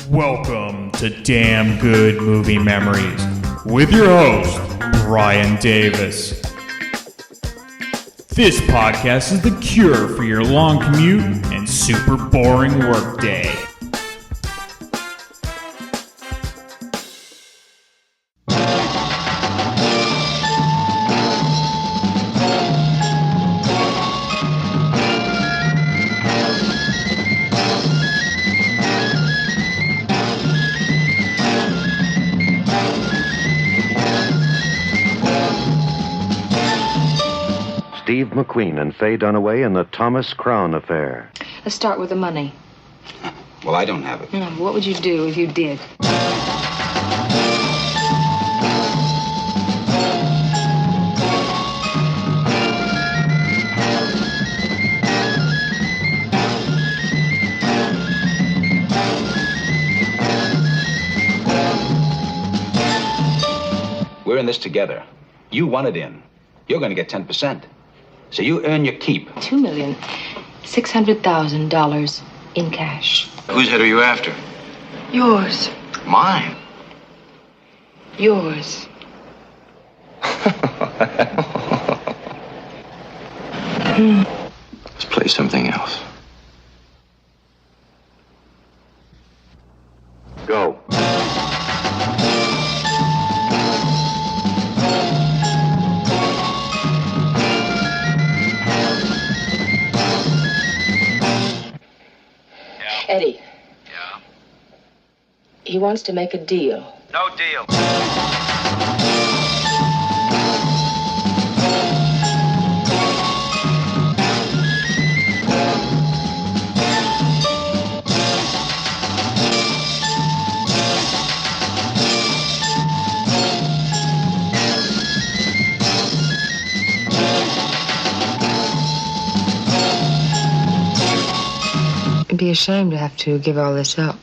Welcome to Damn Good Movie Memories with your host, Brian Davis. This podcast is the cure for your long commute and super boring workday. Steve McQueen and Faye Dunaway in the Thomas Crown affair. Let's start with the money. Well, I don't have it. No, what would you do if you did? We're in this together. You want it in. You're going to get 10%. So you earn your keep. $2,600,000 in cash. Whose head are you after? Yours. Mine. Yours. Let's play something else. Go. Eddie. Yeah? He wants to make a deal. No deal. It'd be a shame to have to give all this up.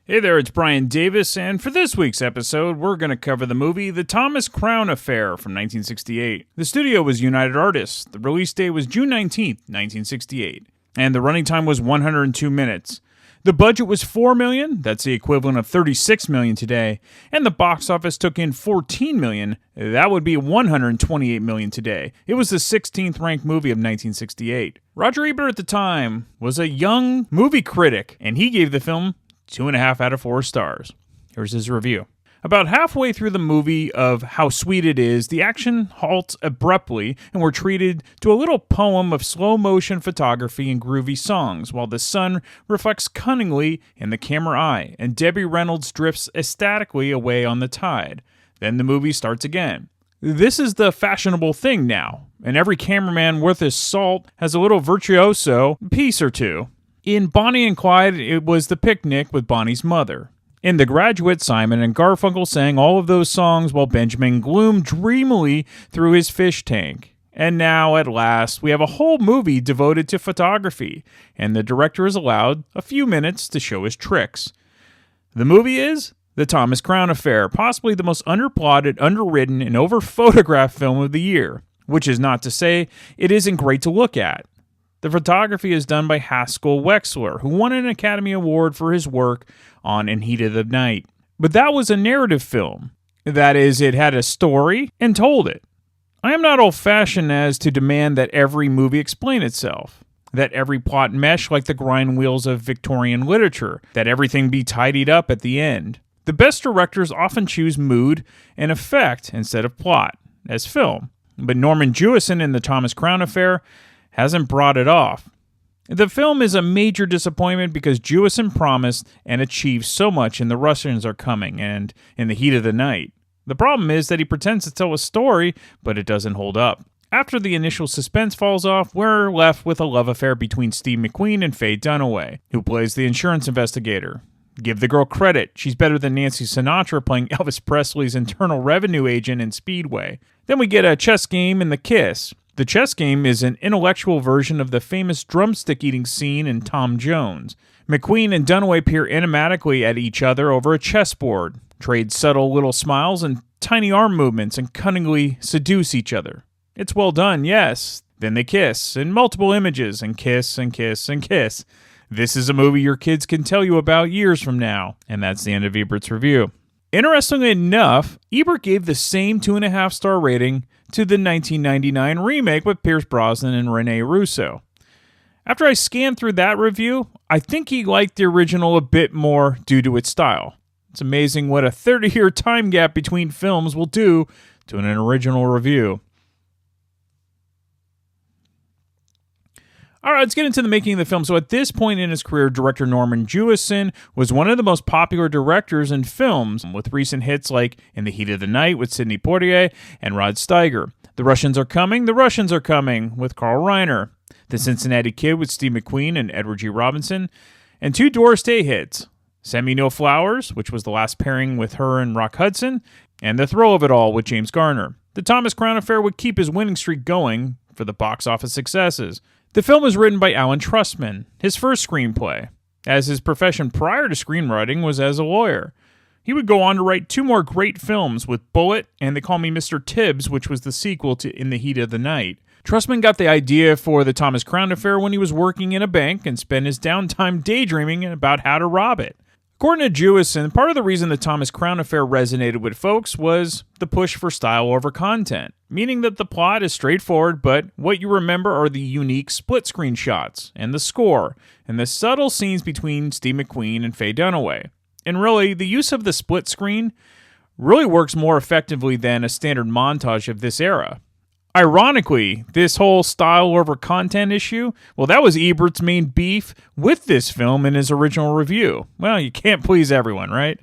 Hey there, it's Brian Davis, and for this week's episode, we're going to cover the movie The Thomas Crown Affair from 1968. The studio was United Artists. The release date was June 19th, 1968, and the running time was 102 minutes. The budget was $4 million, that's the equivalent of $36 million today, and the box office took in $14 million, that would be $128 million today. It was the 16th ranked movie of 1968. Roger Ebert at the time was a young movie critic, and he gave the film 2.5 out of 4 stars. Here's his review. About halfway through the movie of How Sweet It Is, the action halts abruptly and we're treated to a little poem of slow-motion photography and groovy songs, while the sun reflects cunningly in the camera eye and Debbie Reynolds drifts ecstatically away on the tide. Then the movie starts again. This is the fashionable thing now, and every cameraman worth his salt has a little virtuoso piece or two. In Bonnie and Clyde, it was the picnic with Bonnie's mother. In The Graduate, Simon and Garfunkel sang all of those songs while Benjamin gloomed dreamily through his fish tank. And now, at last, we have a whole movie devoted to photography, and the director is allowed a few minutes to show his tricks. The movie is The Thomas Crown Affair, possibly the most underplotted, underwritten, and over-photographed film of the year, which is not to say it isn't great to look at. The photography is done by Haskell Wexler, who won an Academy Award for his work on In Heat of the Night. But that was a narrative film. That is, it had a story and told it. I am not old-fashioned as to demand that every movie explain itself, that every plot mesh like the grind wheels of Victorian literature, that everything be tidied up at the end. The best directors often choose mood and effect instead of plot, as film. But Norman Jewison in The Thomas Crown Affair hasn't brought it off. The film is a major disappointment because Jewison promised and achieved so much in The Russians Are Coming and In the Heat of the Night. The problem is that he pretends to tell a story, but it doesn't hold up. After the initial suspense falls off, we're left with a love affair between Steve McQueen and Faye Dunaway, who plays the insurance investigator. Give the girl credit, she's better than Nancy Sinatra playing Elvis Presley's Internal Revenue agent in Speedway. Then we get a chess game and the kiss. The chess game is an intellectual version of the famous drumstick eating scene in Tom Jones. McQueen and Dunaway peer enigmatically at each other over a chessboard, trade subtle little smiles and tiny arm movements, and cunningly seduce each other. It's well done, yes. Then they kiss, in multiple images, and kiss, and kiss, and kiss. This is a movie your kids can tell you about years from now. And that's the end of Ebert's review. Interestingly enough, Ebert gave the same 2.5-star rating to the 1999 remake with Pierce Brosnan and Rene Russo. After I scanned through that review, I think he liked the original a bit more due to its style. It's amazing what a 30-year time gap between films will do to an original review. All right, let's get into the making of the film. So at this point in his career, director Norman Jewison was one of the most popular directors in films, with recent hits like In the Heat of the Night with Sidney Poitier and Rod Steiger, The Russians Are Coming, with Carl Reiner, The Cincinnati Kid with Steve McQueen and Edward G. Robinson, and 2 Doris Day hits, Send Me No Flowers, which was the last pairing with her and Rock Hudson, and The Thrill of It All with James Garner. The Thomas Crown Affair would keep his winning streak going for the box office successes. The film was written by Alan Trustman, his first screenplay, as his profession prior to screenwriting was as a lawyer. He would go on to write 2 more great films with Bullet and They Call Me Mr. Tibbs, which was the sequel to In the Heat of the Night. Trustman got the idea for the Thomas Crown Affair when he was working in a bank and spent his downtime daydreaming about how to rob it. According to Jewison, part of the reason the Thomas Crown Affair resonated with folks was the push for style over content, meaning that the plot is straightforward, but what you remember are the unique split-screen shots, and the score, and the subtle scenes between Steve McQueen and Faye Dunaway. And really, the use of the split screen really works more effectively than a standard montage of this era. Ironically, this whole style over content issue, well, that was Ebert's main beef with this film in his original review. Well, you can't please everyone, right?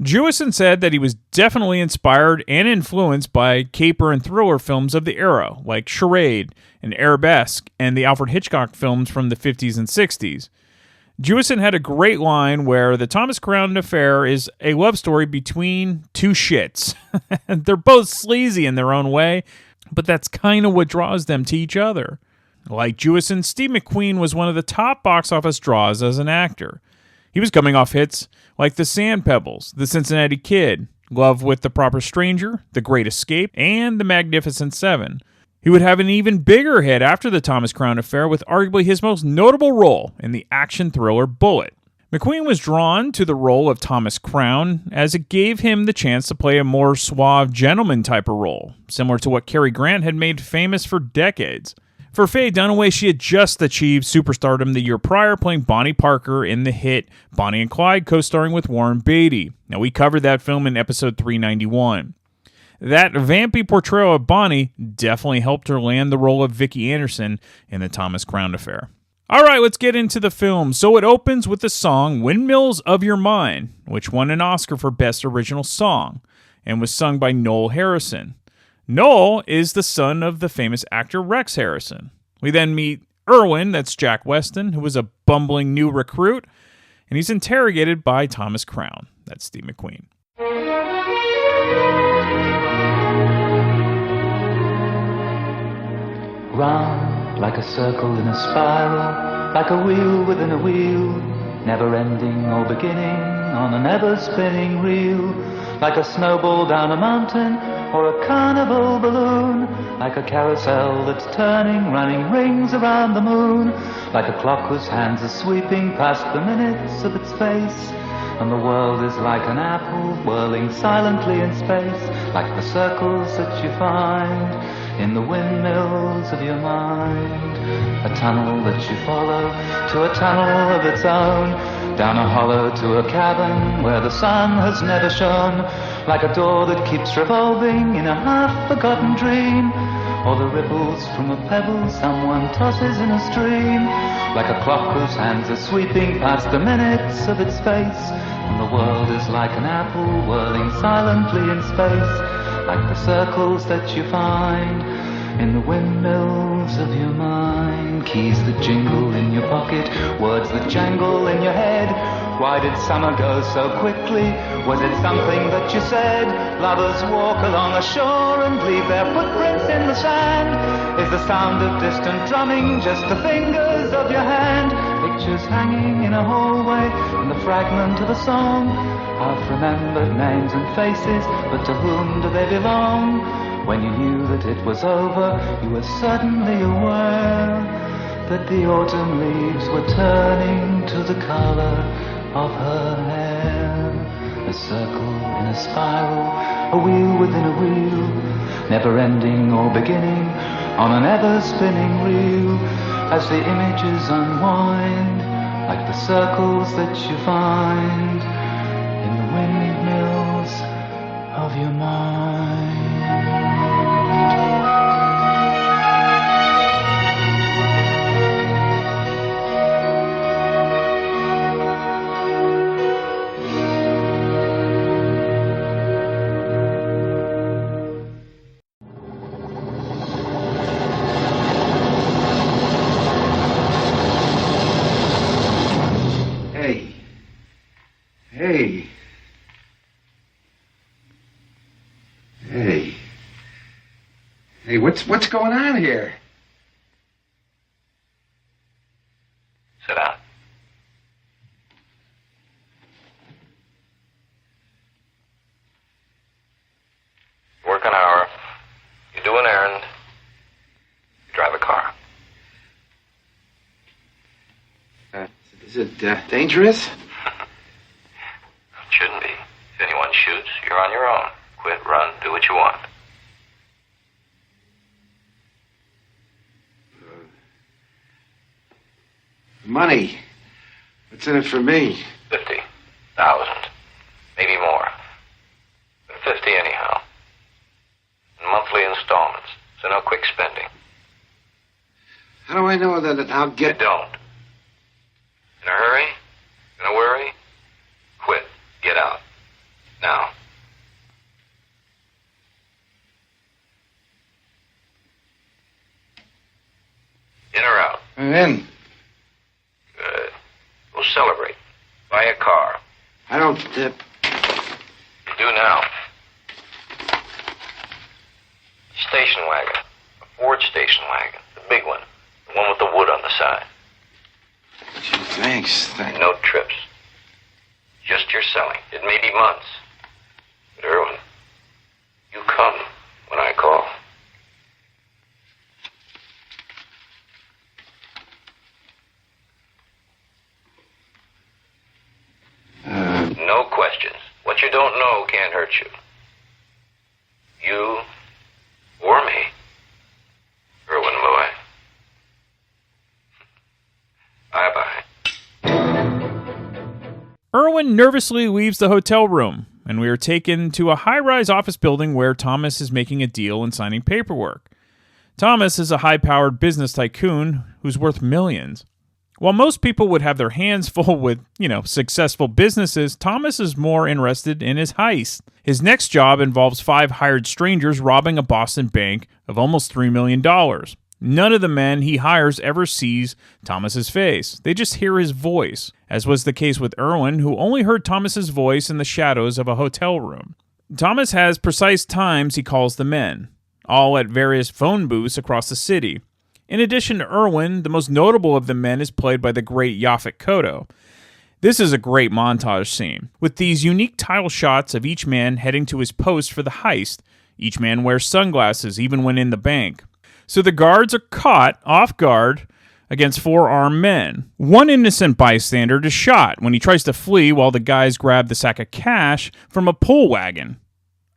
Jewison said that he was definitely inspired and influenced by caper and thriller films of the era, like Charade and Arabesque and the Alfred Hitchcock films from the 50s and 60s. Jewison had a great line where the Thomas Crown Affair is a love story between 2 shits. They're both sleazy in their own way, but that's kind of what draws them to each other. Like Jewison, Steve McQueen was one of the top box office draws as an actor. He was coming off hits like The Sand Pebbles, The Cincinnati Kid, Love with the Proper Stranger, The Great Escape, and The Magnificent Seven. He would have an even bigger hit after the Thomas Crown Affair with arguably his most notable role in the action thriller Bullet. McQueen was drawn to the role of Thomas Crown as it gave him the chance to play a more suave gentleman type of role, similar to what Cary Grant had made famous for decades. For Faye Dunaway, she had just achieved superstardom the year prior, playing Bonnie Parker in the hit Bonnie and Clyde, co-starring with Warren Beatty. Now, we covered that film in episode 391. That vampy portrayal of Bonnie definitely helped her land the role of Vicki Anderson in the Thomas Crown Affair. All right, let's get into the film. So it opens with the song Windmills of Your Mind, which won an Oscar for Best Original Song and was sung by Noel Harrison. Noel is the son of the famous actor Rex Harrison. We then meet Irwin, that's Jack Weston, who was a bumbling new recruit, and he's interrogated by Thomas Crown, that's Steve McQueen. Round like a circle in a spiral, like a wheel within a wheel, never ending or beginning on an ever-spinning reel, like a snowball down a mountain or a carnival balloon, like a carousel that's turning, running rings around the moon, like a clock whose hands are sweeping past the minutes of its face, and the world is like an apple whirling silently in space, like the circles that you find in the windmills of your mind. A tunnel that you follow to a tunnel of its own, down a hollow to a cavern where the sun has never shone, like a door that keeps revolving in a half-forgotten dream, or the ripples from a pebble someone tosses in a stream, like a clock whose hands are sweeping past the minutes of its face, and the world is like an apple whirling silently in space, like the circles that you find in the windmills of your mind. Keys that jingle in your pocket, words that jangle in your head. Why did summer go so quickly? Was it something that you said? Lovers walk along a shore and leave their footprints in the sand. Is the sound of distant drumming just the fingers of your hand? Pictures hanging in a hallway and the fragment of a song. Half-remembered names and faces, but to whom do they belong? When you knew that it was over, you were suddenly aware that the autumn leaves were turning to the color of her hair. A circle in a spiral, a wheel within a wheel, never ending or beginning on an ever-spinning reel. As the images unwind, like the circles that you find in the windmills of your mind. Hey, what's going on here? Sit down. You work an hour. You do an errand. You drive a car. Is it dangerous? Shouldn't be. If anyone shoots, you're on your own. Quit, run, do what you want. Money. What's in it for me? 50,000. Maybe more. But 50 anyhow. In monthly installments, so no quick spending. How do I know that I'll You get... don't. In a hurry? In a worry? Quit. Get out. Now. In or out? I'm in. Good. We'll celebrate. Buy a car. I don't... You do now. Station wagon. A Ford station wagon. The big one. The one with the wood on the side. Gee, thanks. No trips. Just your selling. It may be months. But Irwin, you come when I call. No questions. What you don't know can't hurt you. You or me. Irwin Loy. Bye-bye. Irwin nervously leaves the hotel room, and we are taken to a high-rise office building where Thomas is making a deal and signing paperwork. Thomas is a high-powered business tycoon who's worth millions. While most people would have their hands full with, successful businesses, Thomas is more interested in his heist. His next job involves 5 hired strangers robbing a Boston bank of almost $3 million. None of the men he hires ever sees Thomas's face. They just hear his voice, as was the case with Irwin, who only heard Thomas's voice in the shadows of a hotel room. Thomas has precise times he calls the men, all at various phone booths across the city. In addition to Irwin, the most notable of the men is played by the great Yaphet Kotto. This is a great montage scene, with these unique title shots of each man heading to his post for the heist. Each man wears sunglasses even when in the bank. So the guards are caught off guard against 4 armed men. One innocent bystander is shot when he tries to flee while the guys grab the sack of cash from a pull wagon.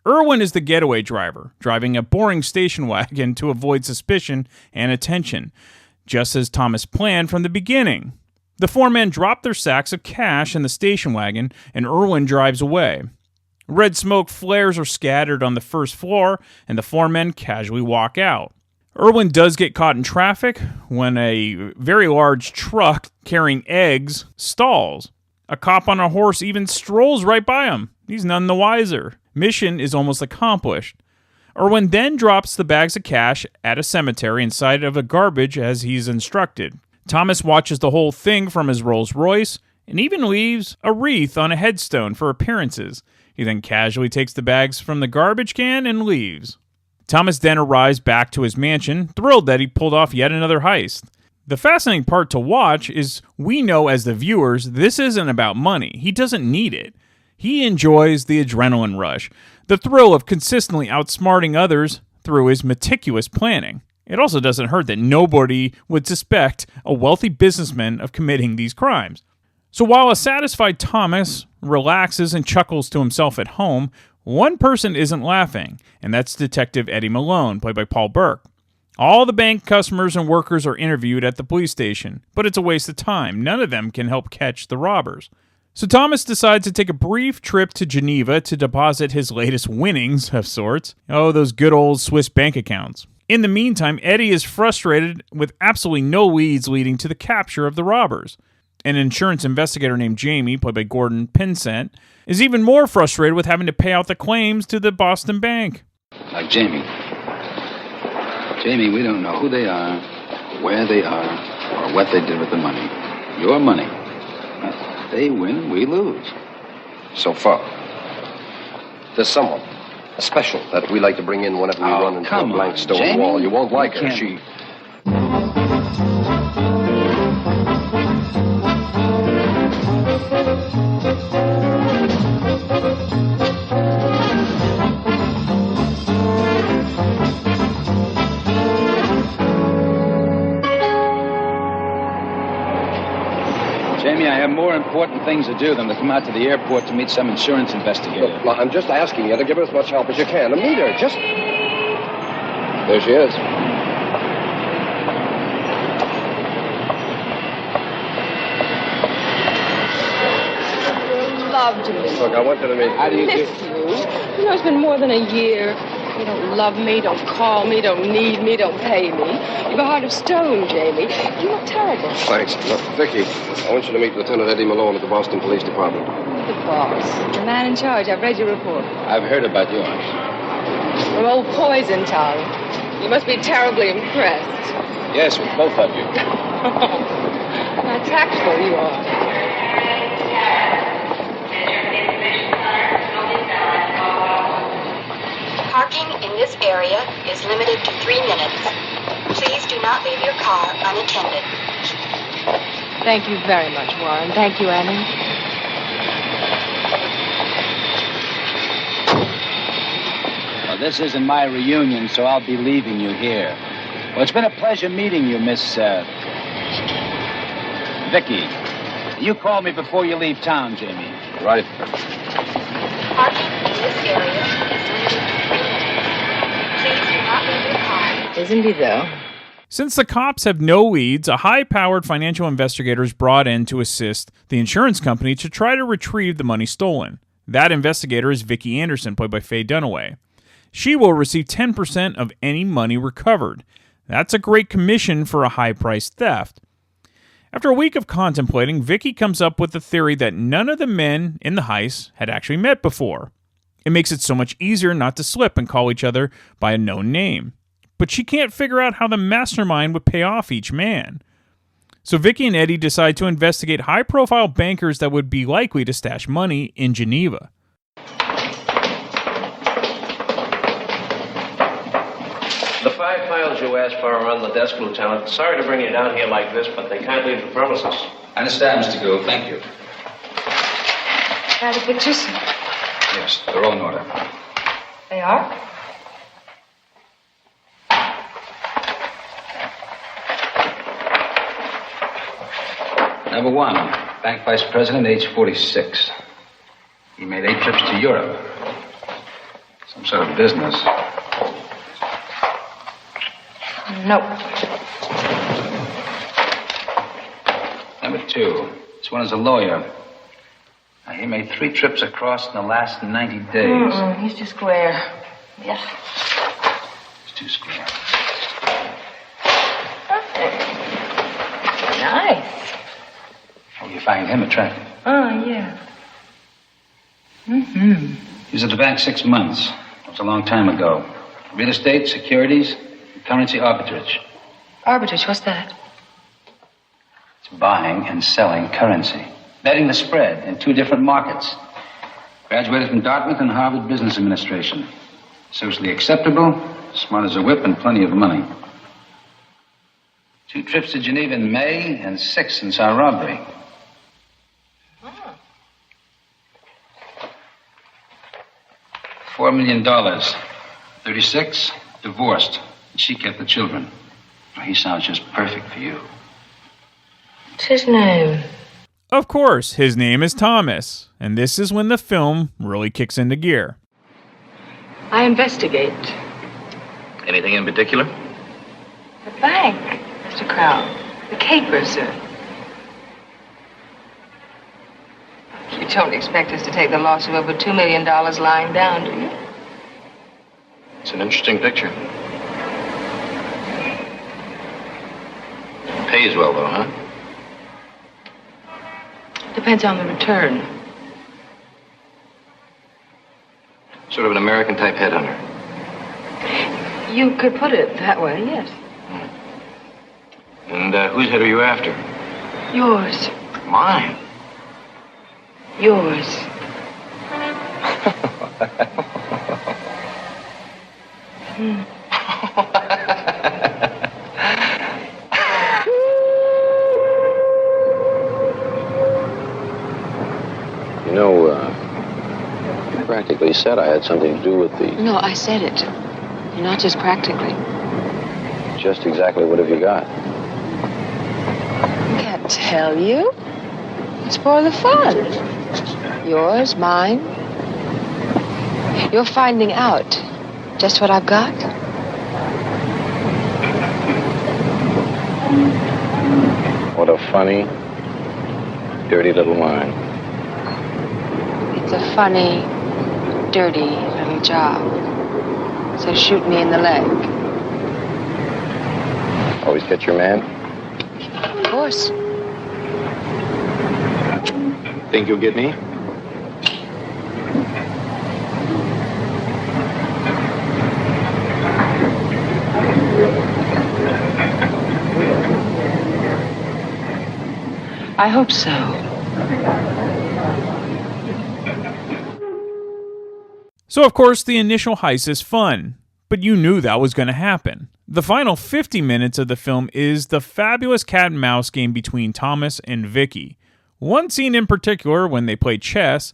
Irwin is the getaway driver, driving a boring station wagon to avoid suspicion and attention, just as Thomas planned from the beginning. The 4 men drop their sacks of cash in the station wagon, and Irwin drives away. Red smoke flares are scattered on the first floor, and the 4 men casually walk out. Irwin does get caught in traffic when a very large truck carrying eggs stalls. A cop on a horse even strolls right by him. He's none the wiser. Mission is almost accomplished. Irwin then drops the bags of cash at a cemetery inside of a garbage as he's instructed. Thomas watches the whole thing from his Rolls Royce and even leaves a wreath on a headstone for appearances. He then casually takes the bags from the garbage can and leaves. Thomas then arrives back to his mansion, thrilled that he pulled off yet another heist. The fascinating part to watch is we know as the viewers this isn't about money. He doesn't need it. He enjoys the adrenaline rush, the thrill of consistently outsmarting others through his meticulous planning. It also doesn't hurt that nobody would suspect a wealthy businessman of committing these crimes. So while a satisfied Thomas relaxes and chuckles to himself at home, one person isn't laughing, and that's Detective Eddie Malone, played by Paul Burke. All the bank customers and workers are interviewed at the police station, but it's a waste of time. None of them can help catch the robbers. So Thomas decides to take a brief trip to Geneva to deposit his latest winnings of sorts. Oh, those good old Swiss bank accounts. In the meantime, Eddie is frustrated with absolutely no leads leading to the capture of the robbers. An insurance investigator named Jamie, played by Gordon Pinsent, is even more frustrated with having to pay out the claims to the Boston bank. Like Jamie. Jamie, we don't know who they are, where they are, or what they did with the money. Your money. They win, we lose. So far. There's someone, a special, that we like to bring in whenever we run into a blank stone Jamie? wall. You won't like her. She... Jamie, I have more important things to do than to come out to the airport to meet some insurance investigator. Look, I'm just asking you to give her as much help as you can. To meet her, just... There she is. Loved me. Look, I want you to meet... How do you Miss you. You know, it's been more than a year. You don't love me, don't call me, don't need me, don't pay me. You've a heart of stone, Jamie. You look terrible. Thanks. Look, Vicky, I want you to meet Lieutenant Eddie Malone at the Boston Police Department. The boss. The man in charge. I've read your report. I've heard about yours. From old Poison Town. You must be terribly impressed. Yes, with both of you. How tactful you are. Parking in this area is limited to 3 minutes. Please do not leave your car unattended. Thank you very much, Warren. Thank you, Annie. Well, this isn't my reunion, so I'll be leaving you here. Well, it's been a pleasure meeting you, Miss, Vicky. You call me before you leave town, Jamie. Right. Parking in this area is limited to 3 minutes. Please do not leave your car. Isn't he, though? Since the cops have no leads, a high-powered financial investigator is brought in to assist the insurance company to try to retrieve the money stolen. That investigator is Vicki Anderson, played by Faye Dunaway. She will receive 10% of any money recovered. That's a great commission for a high-priced theft. After a week of contemplating, Vicki comes up with the theory that none of the men in the heist had actually met before. It makes it so much easier not to slip and call each other by a known name. But she can't figure out how the mastermind would pay off each man. So Vicki and Eddie decide to investigate high-profile bankers that would be likely to stash money in Geneva. The 5 files you asked for are on the desk, Lieutenant. Sorry to bring you down here like this, but they can't leave the premises. I understand, Mr. Gould. Thank you. Are the pictures? Yes, they're all in order. They are? Number 1, bank vice president, age 46. He made 8 trips to Europe. Some sort of business. Nope. Number 2, this one is a lawyer. Now, he made 3 trips across in the last 90 days. He's too square. Yeah. It's too square. Nice. Oh, you find him attractive. Oh, yeah. Mm-hmm. He was at the bank 6 months. That was a long time ago. Real estate, securities, currency arbitrage. Arbitrage, what's that? It's buying and selling currency. Netting the spread in 2 different markets. Graduated from Dartmouth and Harvard Business Administration. Socially acceptable, smart as a whip, and plenty of money. 2 trips to Geneva in May and 6 since our robbery. $4 million. 36, divorced. She kept the children. He sounds just perfect for you. What's his name? Of course, his name is Thomas, and this is when the film really kicks into gear. I investigate. Anything in particular? The bank, Mr. Crown. The capers, sir. You don't expect us to take the loss of over $2 million lying down, do you? It's an interesting picture. Pays well, though, huh? Depends on the return. Sort of an American-type headhunter. You could put it that way, yes. And whose head are you after? Yours. Mine. Yours. You know, you practically said I had something to do with the... No, I said it. Not just practically. Just exactly what have you got? I can't tell you. It's for the fun. Yours, mine. You're finding out just what I've got. What a funny, dirty little mind. It's a funny, dirty little job. So shoot me in the leg. Always get your man? Of course. Think you'll get me? I hope so. So, of course, the initial heist is fun, but you knew that was going to happen. The final 50 minutes of the film is the fabulous cat and mouse game between Thomas and Vicky. One scene in particular, when they play chess,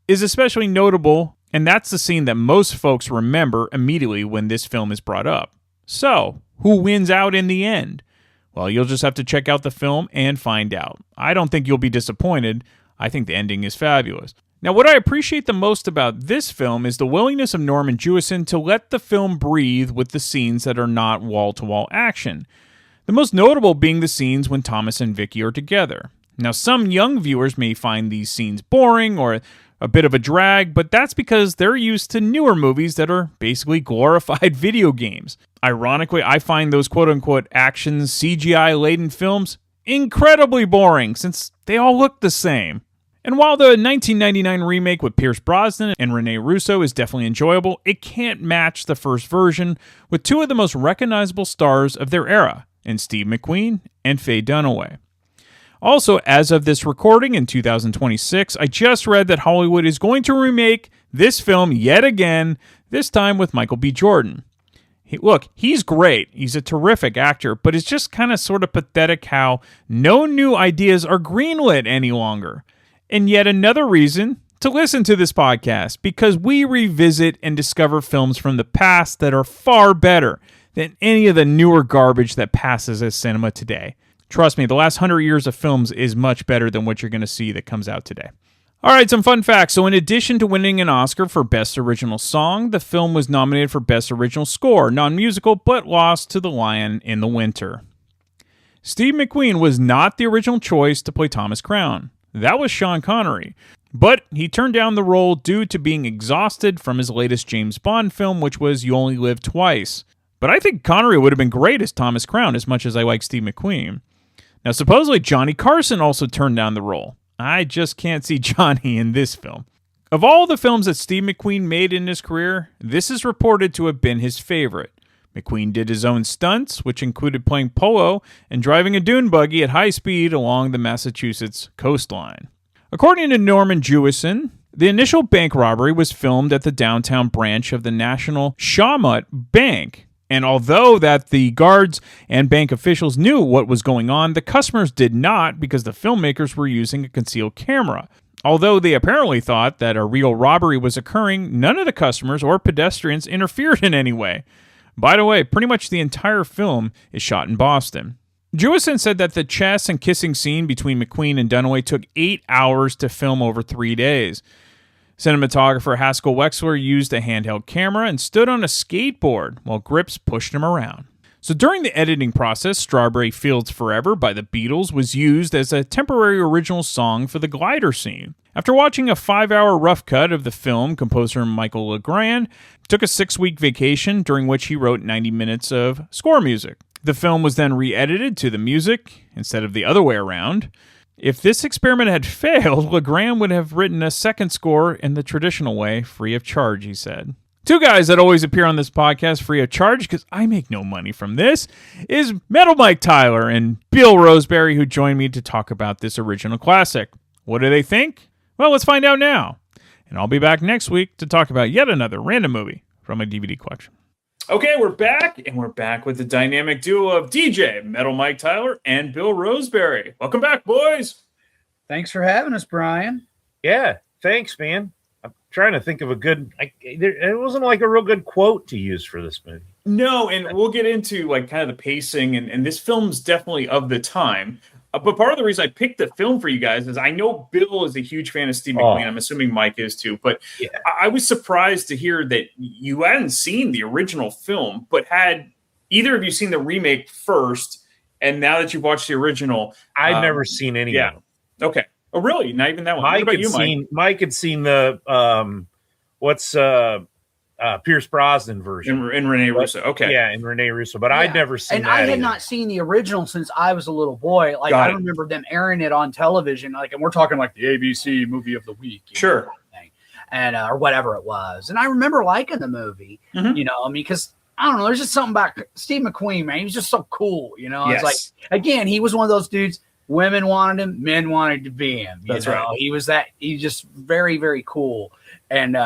is especially notable, and that's the scene that most folks remember immediately when this film is brought up. So, who wins out in the end? Well, you'll just have to check out the film and find out. I don't think you'll be disappointed. I think the ending is fabulous. Now, what I appreciate the most about this film is the willingness of Norman Jewison to let the film breathe with the scenes that are not wall-to-wall action. The most notable being the scenes when Thomas and Vicky are together. Now, some young viewers may find these scenes boring or a bit of a drag, but that's because they're used to newer movies that are basically glorified video games. Ironically, I find those quote-unquote action CGI-laden films incredibly boring since they all look the same. And while the 1999 remake with Pierce Brosnan and Rene Russo is definitely enjoyable, it can't match the first version with two of the most recognizable stars of their era, in Steve McQueen and Faye Dunaway. Also, as of this recording in 2026, I just read that Hollywood is going to remake this film yet again, this time with Michael B. Jordan. Look, he's great. He's a terrific actor, but it's just kind of sort of pathetic how no new ideas are greenlit any longer. And yet another reason to listen to this podcast, because we revisit and discover films from the past that are far better than any of the newer garbage that passes as cinema today. Trust me, the last 100 years of films is much better than what you're going to see that comes out today. All right, some fun facts. So in addition to winning an Oscar for Best Original Song, the film was nominated for Best Original Score, non-musical, but lost to The Lion in the Winter. Steve McQueen was not the original choice to play Thomas Crown. That was Sean Connery. But he turned down the role due to being exhausted from his latest James Bond film, which was You Only Live Twice. But I think Connery would have been great as Thomas Crown, as much as I like Steve McQueen. Now, supposedly Johnny Carson also turned down the role. I just can't see Johnny in this film. Of all the films that Steve McQueen made in his career, this is reported to have been his favorite. McQueen did his own stunts, which included playing polo and driving a dune buggy at high speed along the Massachusetts coastline. According to Norman Jewison, the initial bank robbery was filmed at the downtown branch of the National Shawmut Bank. And although that the guards and bank officials knew what was going on, the customers did not because the filmmakers were using a concealed camera. Although they apparently thought that a real robbery was occurring, none of the customers or pedestrians interfered in any way. By the way, pretty much the entire film is shot in Boston. Jewison said that the chess and kissing scene between McQueen and Dunaway took 8 hours to film over 3 days. Cinematographer Haskell Wexler used a handheld camera and stood on a skateboard while Grips pushed him around. So during the editing process, Strawberry Fields Forever by the Beatles was used as a temporary original song for the glider scene. After watching a 5-hour rough cut of the film, composer Michael Legrand took a 6-week vacation during which he wrote 90 minutes of score music. The film was then re-edited to the music instead of the other way around. If this experiment had failed, Legrand would have written a second score in the traditional way, free of charge, he said. Two guys that always appear on this podcast free of charge, because I make no money from this, is Metal Mike Tyler and Bill Roseberry, who joined me to talk about this original classic. What do they think? Well, let's find out now. And I'll be back next week to talk about yet another random movie from my DVD collection. Okay, we're back, and we're back with the dynamic duo of DJ, Metal Mike Tyler, and Bill Roseberry. Welcome back, boys. Thanks for having us, Brian. Yeah, thanks, man. I'm trying to think of a good... it wasn't like a real good quote to use for this movie. No, and we'll get into like kind of the pacing, and this film's definitely of the time. But part of the reason I picked the film for you guys is I know Bill is a huge fan of Steve McQueen. I'm assuming Mike is too. But yeah. I was surprised to hear that you hadn't seen the original film, but had either of you seen the remake first? And now that you've watched the original, I've never seen any of them. Okay. Oh, really? Not even that one. What about you, Mike? Mike had seen the Pierce Brosnan version. In Rene Russo. Okay. Yeah, in Rene Russo. But I'd never seen that. And I had not seen the original since I was a little boy. Like, I remember them airing it on television. Like, and we're talking like the ABC movie of the week. Sure. And or whatever it was. And I remember liking the movie, you know, I mean, because I don't know, there's just something about Steve McQueen, man. He was just so cool, you know. It's like, again, he was one of those dudes, women wanted him, men wanted to be him. That's right. He's just very, very cool. And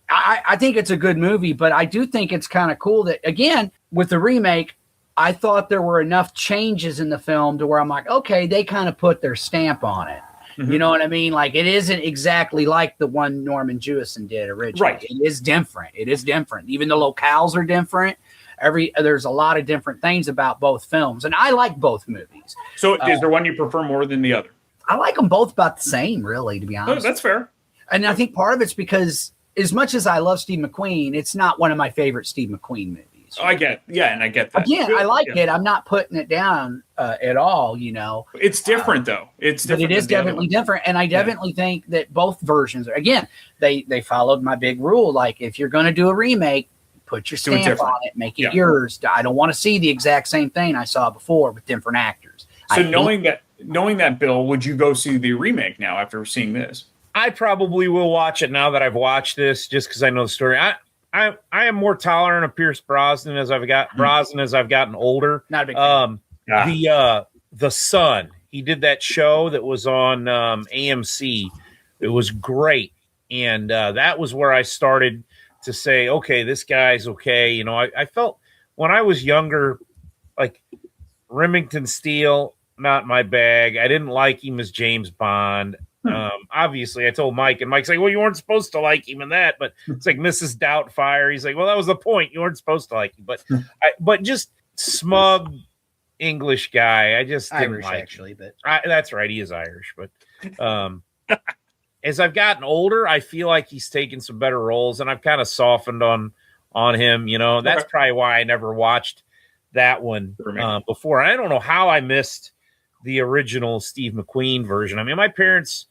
I think it's a good movie, but I do think it's kind of cool that, again, with the remake, I thought there were enough changes in the film to where I'm like, okay, they kind of put their stamp on it. You know what I mean? Like, it isn't exactly like the one Norman Jewison did originally. Right. It is different. Even the locales are different. There's a lot of different things about both films, and I like both movies. So is there one you prefer more than the other? I like them both about the same, really, to be honest. That's fair. And I think part of it's because as much as I love Steve McQueen, it's not one of my favorite Steve McQueen movies. Oh, I get it. Yeah, and I get that. Again, I like it. I'm not putting it down at all, you know. It's different, though. It's different. But it is definitely different. And I definitely think that both versions are, again, they followed my big rule. Like, if you're going to do a remake, put your stamp on it, make it yours. I don't want to see the exact same thing I saw before with different actors. So knowing that, Bill, would you go see the remake now after seeing this? I probably will watch it now that I've watched this, just because I know the story. I am more tolerant of Pierce Brosnan as I've gotten older. Not a big fan. The Son. He did that show that was on AMC. It was great, and that was where I started to say, okay, this guy's okay. You know, I felt when I was younger, like Remington Steele, not my bag. I didn't like him as James Bond. Obviously, I told Mike, and Mike's like, well, you weren't supposed to like him in that, but it's like Mrs. Doubtfire. He's like, well, that was the point. You weren't supposed to like him, but just smug English guy. I just didn't Irish, like actually, him. That's right. He is Irish, but as I've gotten older, I feel like he's taken some better roles, and I've kind of softened on him. You know, that's probably why I never watched that one before. I don't know how I missed the original Steve McQueen version. I mean, my parents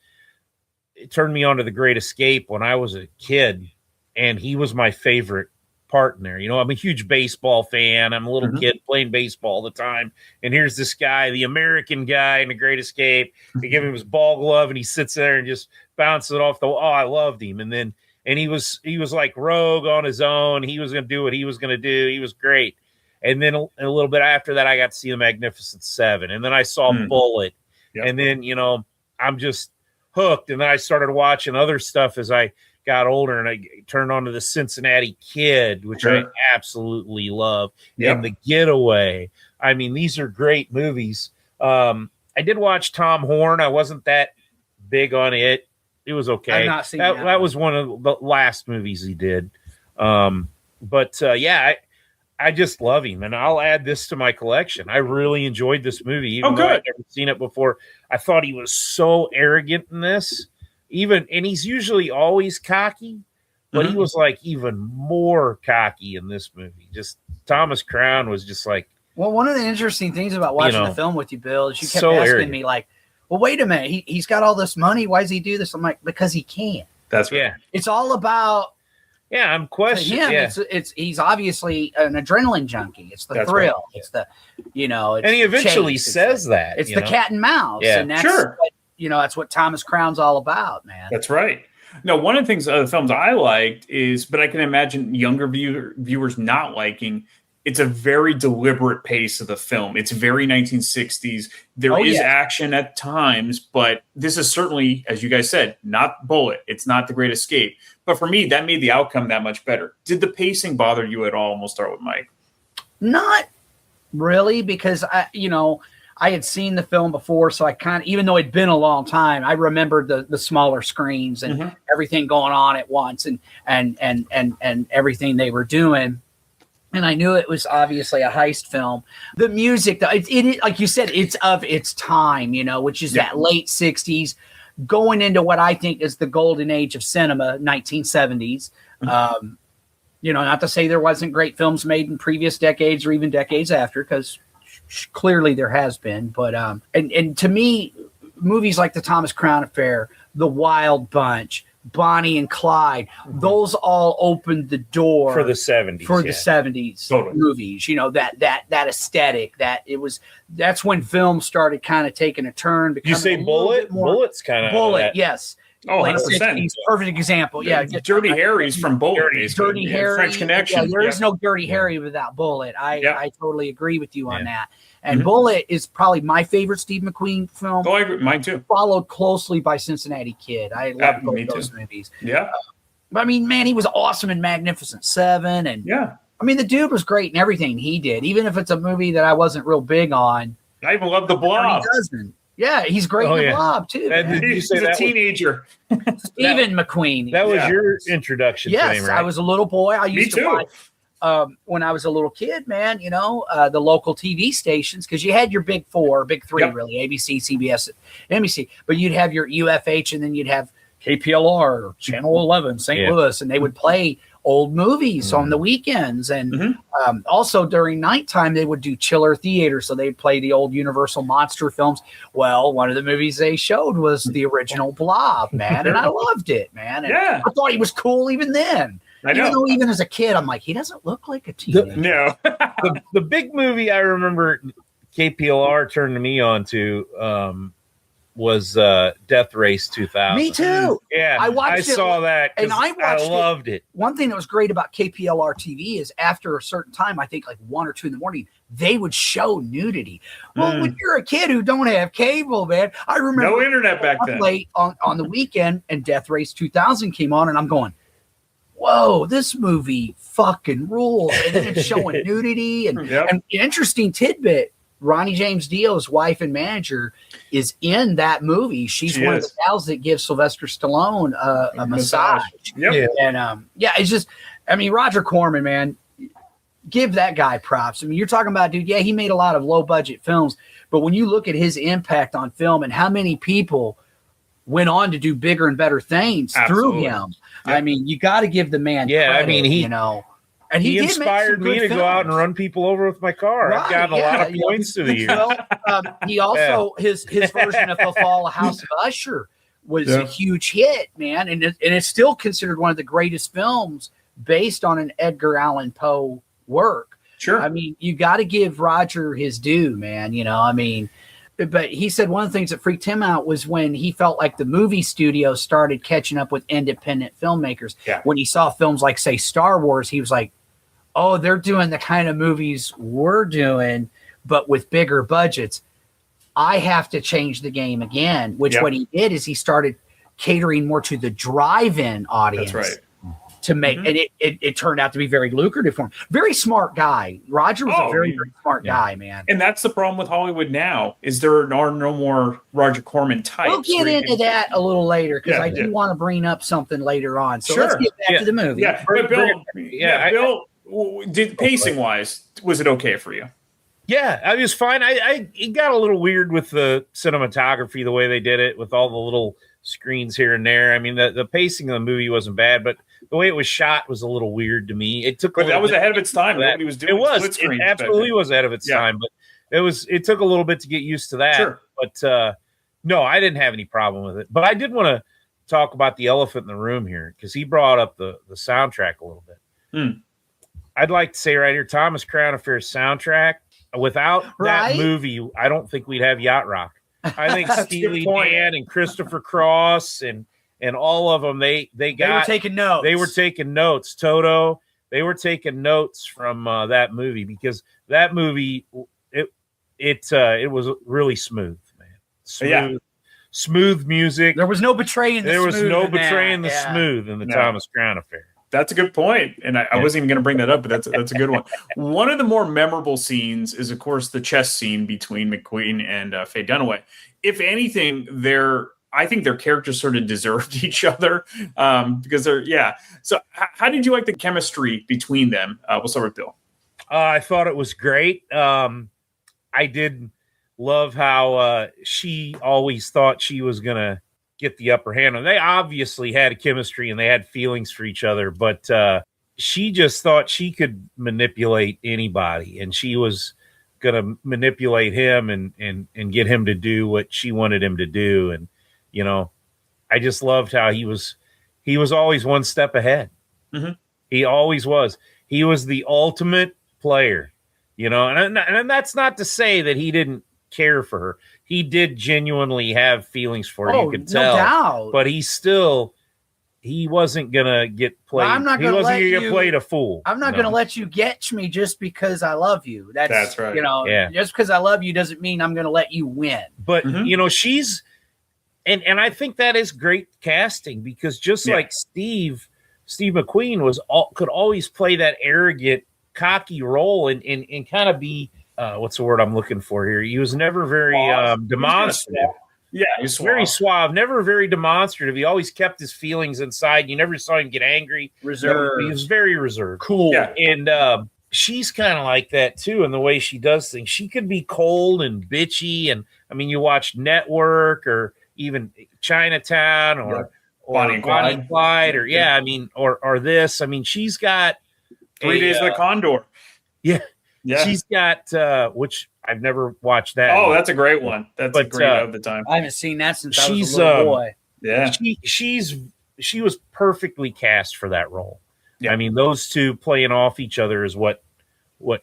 turned me on to The Great Escape when I was a kid, and he was my favorite part in there. You know, I'm a huge baseball fan. I'm a little kid playing baseball all the time. And here's this guy, the American guy in The Great Escape. They give him his ball glove, and he sits there and just bounces it off the wall. Oh, I loved him. And he was like Rogue on his own. He was going to do what he was going to do. He was great. And then a little bit after that, I got to see The Magnificent Seven. And then I saw Bullet. Yep. And then, you know, I'm just hooked. And then I started watching other stuff as I got older, and I turned on to The Cincinnati Kid, which I absolutely love. And The Getaway. I mean, these are great movies. I did watch Tom Horn. I wasn't that big on it. It was okay. I've not seen that was one of the last movies he did. I just love him, and I'll add this to my collection. I really enjoyed this movie, even though I'd never seen it before. I thought he was so arrogant in this, and he's usually always cocky, but he was like even more cocky in this movie. Just Thomas Crown was just like. Well, one of the interesting things about watching the film with you, Bill, is you kept asking arrogant. me like, "Well, wait a minute, he's got all this money. Why does he do this?" I'm like, because he can. That's right. Yeah. It's all about. Yeah, I'm questioning. Yeah, it's he's obviously an adrenaline junkie. It's the thrill. Right. It's the, it's and he eventually chase. says that it's the cat and mouse. Yeah, and that's what, that's what Thomas Crown's all about, man. That's right. No, one of the things the films I liked is, but I can imagine younger viewers not liking. It's a very deliberate pace of the film. It's very 1960s. There is action at times, but this is certainly, as you guys said, not Bullet. It's not The Great Escape. But for me, that made the outcome that much better. Did the pacing bother you at all? And we'll start with Mike. Not really, because I had seen the film before, so I kind of, even though it'd been a long time, I remembered the smaller screens and everything going on at once and everything they were doing. And I knew it was obviously a heist film. The music, it like you said, it's of its time, which is that late 60s, going into what I think is the golden age of cinema, 1970s. Not to say there wasn't great films made in previous decades or even decades after, because clearly there has been. But and to me, movies like The Thomas Crown Affair, The Wild Bunch, Bonnie and Clyde, those all opened the door for the 70s. The 70s movies, that aesthetic, that's when film started kind of taking a turn. You say Bullet? Bullet's kind of Bullet, yes. Oh, 100%. Perfect example. Yeah. Dirty Harry's from Bullet. Dirty Harry. French Connection. Yeah, there is no Dirty Harry without Bullet. I totally agree with you on that. And Bullet is probably my favorite Steve McQueen film. Oh, I agree. Mine too. Followed closely by Cincinnati Kid. I love both those movies. Yeah. But I mean, man, he was awesome in Magnificent Seven. And I mean, the dude was great in everything he did, even if it's a movie that I wasn't real big on. I even love The Blob. Yeah, he's great in The Blob, too. He's a teenager. Stephen McQueen. That was your introduction to him, right? I was a little boy. I used to watch when I was a little kid, man, the local TV stations, because you had your big three, really, ABC, CBS, NBC, but you'd have your UFH, and then you'd have KPLR, Channel 11, St. Louis, and they would play old movies on the weekends. And also during nighttime, they would do chiller theater. So they'd play the old Universal monster films. Well, one of the movies they showed was the original Blob, man. And I loved it, man. And I thought he was cool even then. Even though even as a kid, I'm like, he doesn't look like a teenager. The big movie I remember KPLR turned me on to was Death Race 2000. Me too. Yeah, I saw that and I loved it. One thing that was great about KPLR TV is after a certain time, I think like 1 or 2 in the morning, they would show nudity. Well, when you're a kid who don't have cable, man, I remember no internet back then. Late on the weekend, and Death Race 2000 came on, and I'm going, whoa, this movie fucking rules. And then it's showing nudity. And an interesting tidbit, Ronnie James Dio's wife and manager is in that movie. She's one of the gals that gives Sylvester Stallone a massage. And it's just, I mean, Roger Corman, man, give that guy props. I mean, you're talking about, dude, he made a lot of low budget films, but when you look at his impact on film and how many people went on to do bigger and better things through him, I mean, you got to give the man credit, I mean, and he inspired me to go out and run people over with my car. I've gotten a lot of points through the years. Well, he also his version of The Fall of House of Usher was a huge hit, man, and it's still considered one of the greatest films based on an Edgar Allan Poe work. Sure, I mean, you got to give Roger his due, man. I mean. But he said one of the things that freaked him out was when he felt like the movie studio started catching up with independent filmmakers. When he saw films like, say, Star Wars, he was like, oh, they're doing the kind of movies we're doing, but with bigger budgets. I have to change the game again, which what he did is he started catering more to the drive-in audience. That's right. To make and it turned out to be very lucrative for him. Very smart guy. Roger was a very, very smart guy, man. And that's the problem with Hollywood now is there are no more Roger Corman types. We'll get into that a little later because I do want to bring up something later on. So let's get back to the movie. Yeah, but Bill, Pacing wise, was it okay for you? Yeah, I was fine. It got a little weird with the cinematography, the way they did it, with all the little screens here and there. I mean, the pacing of the movie wasn't bad, but the way it was shot was a little weird to me. It took, but that was ahead of its time. Nobody was doing split screens. It absolutely was ahead of its time, but it took a little bit to get used to that. Sure. But no, I didn't have any problem with it. But I did want to talk about the elephant in the room here, because he brought up the soundtrack a little bit. I'd like to say right here, Thomas Crown Affair's soundtrack. Without that movie, I don't think we'd have Yacht Rock. I think Steely Dan and Christopher Cross and all of them, they were taking notes. They were taking notes. Toto, they were taking notes from that movie, because that movie it was really smooth, man. Smooth music. There was no betraying the smooth. There was no betraying the smooth in the Thomas Crown Affair. That's a good point. And I wasn't even going to bring that up, but that's a good one. One of the more memorable scenes is, of course, the chess scene between McQueen and Faye Dunaway. If anything, I think their characters sort of deserved each other because they're, So how did you like the chemistry between them? We'll start with Bill. I thought it was great. I did love how she always thought she was going to get the upper hand. And they obviously had a chemistry and they had feelings for each other, but she just thought she could manipulate anybody, and she was going to manipulate him and get him to do what she wanted him to do. And, you know, I just loved how he was always one step ahead. Mm-hmm. He always was. He was the ultimate player, you know, and that's not to say that he didn't care for her. He did genuinely have feelings for her. You could tell, no doubt. But he wasn't gonna get played. Well, I'm not gonna he wasn't gonna get played a fool. I'm not gonna let you get me just because I love you. That's right. You know, just because I love you doesn't mean I'm gonna let you win. But you know, she's and I think that is great casting, because just like Steve McQueen could always play that arrogant, cocky role and kind of be what's the word I'm looking for here? He was never very demonstrative. Yeah, he was very suave, never very demonstrative. He always kept his feelings inside. You never saw him get angry. Reserved. He was very reserved. Cool. Yeah. And she's kind of like that too in the way she does things. She could be cold and bitchy. And I mean, you watch Network or even Chinatown or Bonnie and Clyde. Or I mean, or this. I mean, she's got 3 Days of the Condor. Yeah. She's got which I've never watched that. Oh, that's a great one. That's a great of the time. I haven't seen that since I was a little boy. Yeah. She was perfectly cast for that role. Yeah. I mean, those two playing off each other is what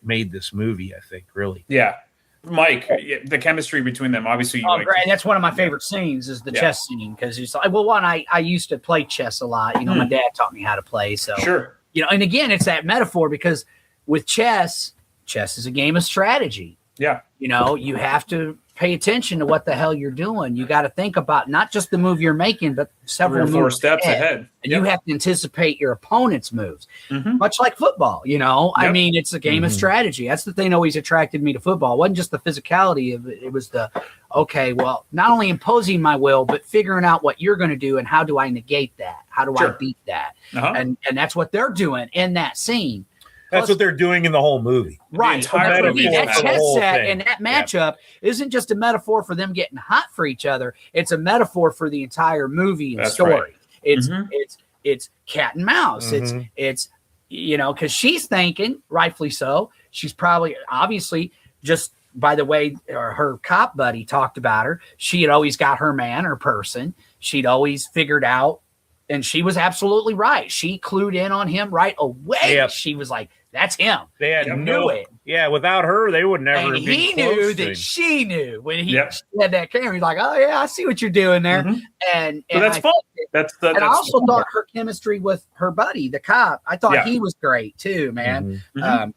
made this movie, I think, really. Yeah. Mike, the chemistry between them, obviously. Great. That's one of my favorite scenes is the chess scene, because it's like, well, I used to play chess a lot. You know, my dad taught me how to play. So, sure. You know, and again, it's that metaphor, because with chess is a game of strategy. Yeah. You know, you have to pay attention to what the hell you're doing. You got to think about not just the move you're making, but several 3 or 4 steps ahead. And you have to anticipate your opponent's moves, much like football. You know, I mean, it's a game of strategy. That's the thing that always attracted me to football. It wasn't just the physicality of it. It was well, not only imposing my will, but figuring out what you're going to do and how do I negate that? How do I beat that? And that's what they're doing in that scene. That's what they're doing in the whole movie. Right. That chess set and that matchup isn't just a metaphor for them getting hot for each other. It's a metaphor for the entire movie and story. Right. It's cat and mouse. It's you know, because she's thinking, rightfully so, she's probably obviously just by the way her cop buddy talked about her, she had always got her man or person. She'd always figured out, and she was absolutely right. She clued in on him right away. Yep. She was like, that's him. They had knew it. Yeah, without her, they would never have been he knew that she knew when he had that camera. He's like, oh, yeah, I see what you're doing there. And that's fun. And I also thought her chemistry with her buddy, the cop, I thought he was great too, man.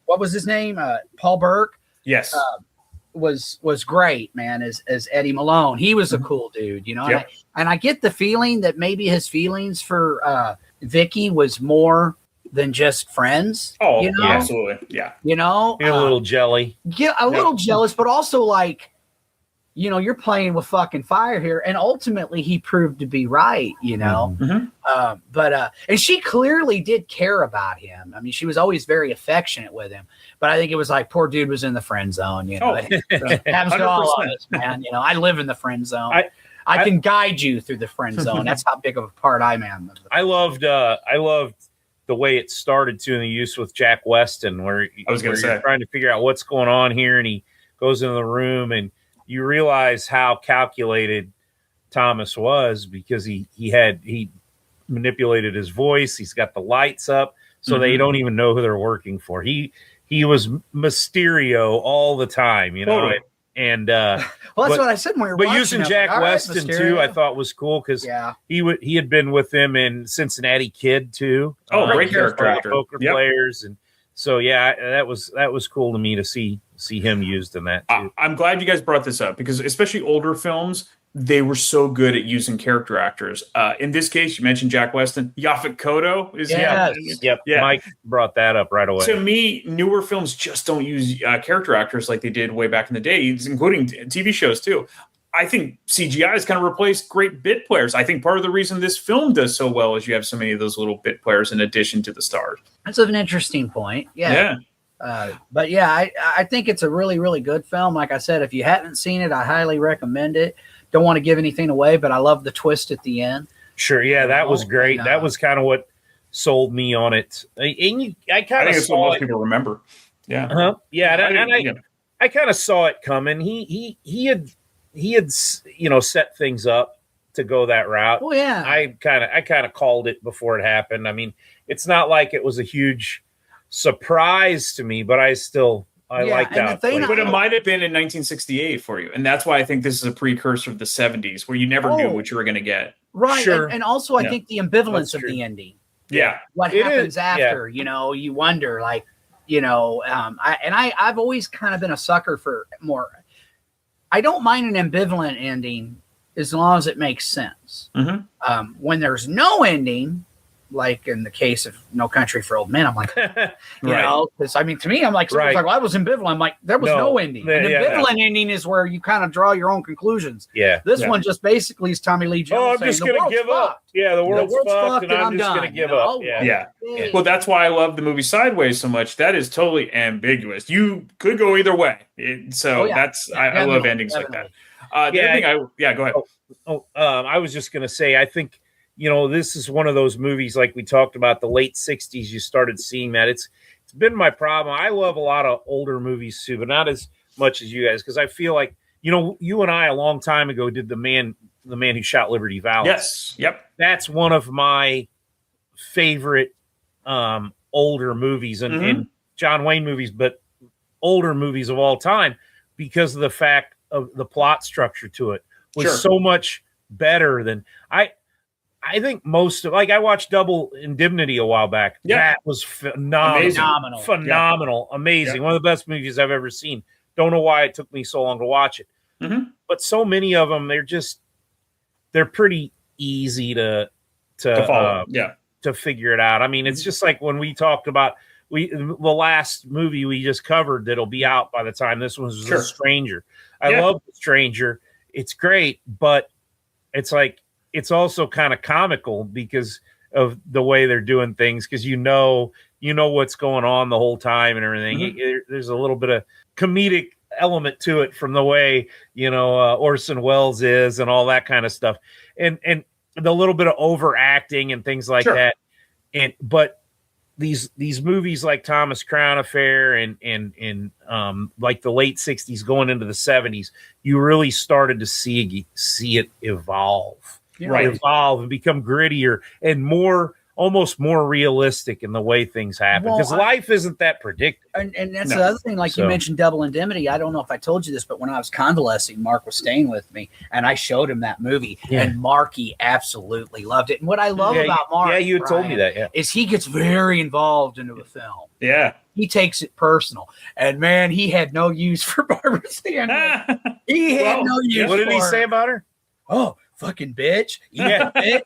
What was his name? Paul Burke? Yes. Was great, man, as Eddie Malone. He was a cool dude, you know. And I get the feeling that maybe his feelings for Vicky was more than just friends. Oh, you know? Yeah, absolutely. Yeah. You know? A little jelly. A little jealous, but also like, you're playing with fucking fire here. And ultimately he proved to be right, and she clearly did care about him. I mean, she was always very affectionate with him, but I think it was like, poor dude was in the friend zone, It happens to all of us, man. I live in the friend zone. I can guide you through the friend zone. That's how big of a part I am. I loved the way it started too in the use with Jack Weston, where you're trying to figure out what's going on here, and he goes into the room, and you realize how calculated Thomas was, because he manipulated his voice. He's got the lights up, so they don't even know who they're working for. He was Mysterio all the time, Totally. And well, that's what I said when we were watching. But using Jack Weston too, I thought was cool, because he had been with them in Cincinnati Kid too. Great character, poker players, and so that was cool to me to see him used in that too. I'm glad you guys brought this up, because especially older films, they were so good at using character actors. In this case, you mentioned Jack Weston. Yaphet Kotto is Yep. Mike brought that up right away. To me, newer films just don't use character actors like they did way back in the day, including TV shows too. I think CGI has kind of replaced great bit players. I think part of the reason this film does so well is you have so many of those little bit players in addition to the stars. That's an interesting point. But I think it's a really, really good film. Like I said, if you haven't seen it, I highly recommend it. Don't want to give anything away, but I love the twist at the end. Sure, that was great. That was kind of what sold me on it. And I kind of saw what most people remember. I kind of saw it coming. He had set things up to go that route. Oh yeah, I kind of called it before it happened. I mean, it's not like it was a huge surprise to me, but I like that. But it might have been in 1968 for you. And that's why I think this is a precursor of the 70s, where you never knew what you were going to get. Right. Sure. And also, I think the ambivalence of the ending. Yeah. What happens after, you wonder, I've always kind of been a sucker for more. I don't mind an ambivalent ending as long as it makes sense. Mm-hmm. When there's no ending, like in the case of No Country for Old Men, I'm like, because to me, I'm like, like, well, I was ambivalent. I'm like, there was no ending. An ambivalent ending is where you kind of draw your own conclusions. Yeah. This one just basically is Tommy Lee Jones. I'm just going to give up. Yeah, the world's fucked, and I'm just going to give up. Yeah. Well, that's why I love the movie Sideways so much. That is totally ambiguous. You could go either way. I love endings like that. Go ahead. I was just going to say, I think, this is one of those movies, like we talked about, the late 60s, you started seeing that. It's been my problem. I love a lot of older movies too, but not as much as you guys, because I feel like, you and I a long time ago did the man who shot Liberty Valance. Yes. Yep. That's one of my favorite older movies and John Wayne movies, but older movies of all time, because of the fact of the plot structure to it was so much better than I think most of, I watched Double Indemnity a while back. Yeah. That was phenomenal. Phenomenal. Amazing. Yeah. One of the best movies I've ever seen. Don't know why it took me so long to watch it. Mm-hmm. But so many of them, they're pretty easy to follow. To figure it out. I mean, it's just like when we talked about the last movie we just covered that'll be out by the time this one's The Stranger. I love The Stranger. It's great, but it's like, it's also kind of comical because of the way they're doing things, because you know what's going on the whole time and everything. Mm-hmm. There's a little bit of comedic element to it from the way Orson Welles is and all that kind of stuff, and the little bit of overacting and things like that. But these movies like Thomas Crown Affair and like the late 60s going into the 70s, you really started to see it evolve. Evolve and become grittier and almost more realistic in the way things happen, because life isn't that predictable. And that's the other thing, you mentioned Double Indemnity. I don't know if I told you this, but when I was convalescing, Mark was staying with me, and I showed him that movie, and Marky absolutely loved it. And what I love about Mark, you had told me that, is he gets very involved into the film. Yeah. He takes it personal. And man, he had no use for Barbara Stanwyck. He had no use. What did he say about her? Oh, fucking bitch. Yeah. Bitch.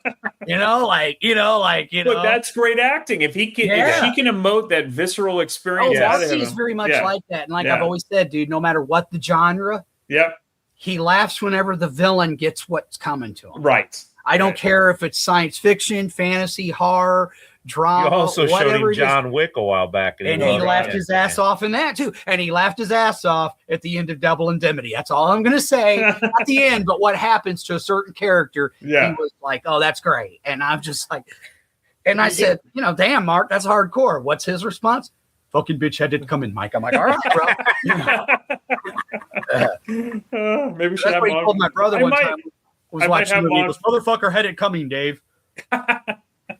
But that's great acting. If she can emote that visceral experience out of him. He's very much like that. And I've always said, dude, no matter what the genre, he laughs whenever the villain gets what's coming to him. Right. I don't care if it's science fiction, fantasy, horror, drama. You also showed him whatever John Wick a while back, and he laughed his ass off in that too. And he laughed his ass off at the end of Double Indemnity. That's all I'm going to say at the end. But what happens to a certain character? He was like, "Oh, that's great," and I'm just like, and I said, damn, Mark, that's hardcore. What's his response? Fucking bitch head didn't come in, Mike. I'm like, all right, bro. Maybe we should that's have what he told my brother one time. Was watching the movie. Motherfucker had it coming, Dave.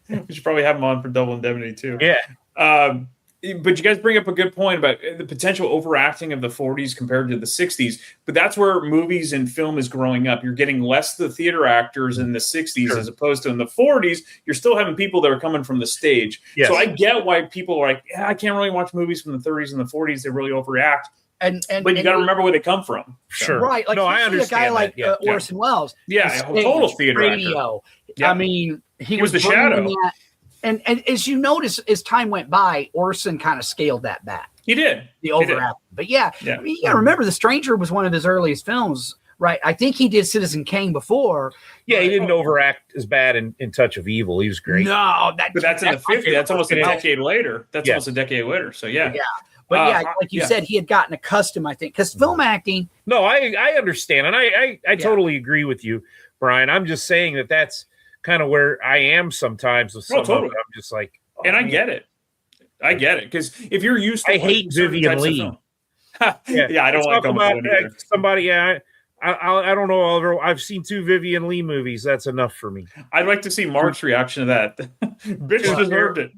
We should probably have him on for Double Indemnity too. Yeah. But you guys bring up a good point about the potential overacting of the 40s compared to the 60s. But that's where movies and film is growing up. You're getting less the theater actors in the 60s as opposed to in the 40s. You're still having people that are coming from the stage. Yes. So I get why people are like, I can't really watch movies from the 30s and the 40s. They really overreact. But you got to remember where they come from. Sure. Right. Like, I understand a guy like Orson Welles. Yeah, a total theater radio. Yeah. I mean, he was the shadow. That. And as you notice, as time went by, Orson kind of scaled that back. He did. The overacting. But I mean, you got to remember, The Stranger was one of his earliest films, right? I think he did Citizen Kane before. Yeah, he didn't overact as bad in Touch of Evil. He was great. No, but that's in the 50s. That's almost a decade later. That's almost a decade later. So, yeah. But like you said, he had gotten accustomed, I think, because film acting. No, I understand. And I totally agree with you, Brian. I'm just saying that's kind of where I am sometimes with some of it. I'm just like, and I get it. I get it. Because if you're used to I hate Vivian Lee. I don't like somebody. I don't know. I've seen 2 Vivian Lee movies. That's enough for me. I'd like to see Mark's reaction to that. Bitch deserved it.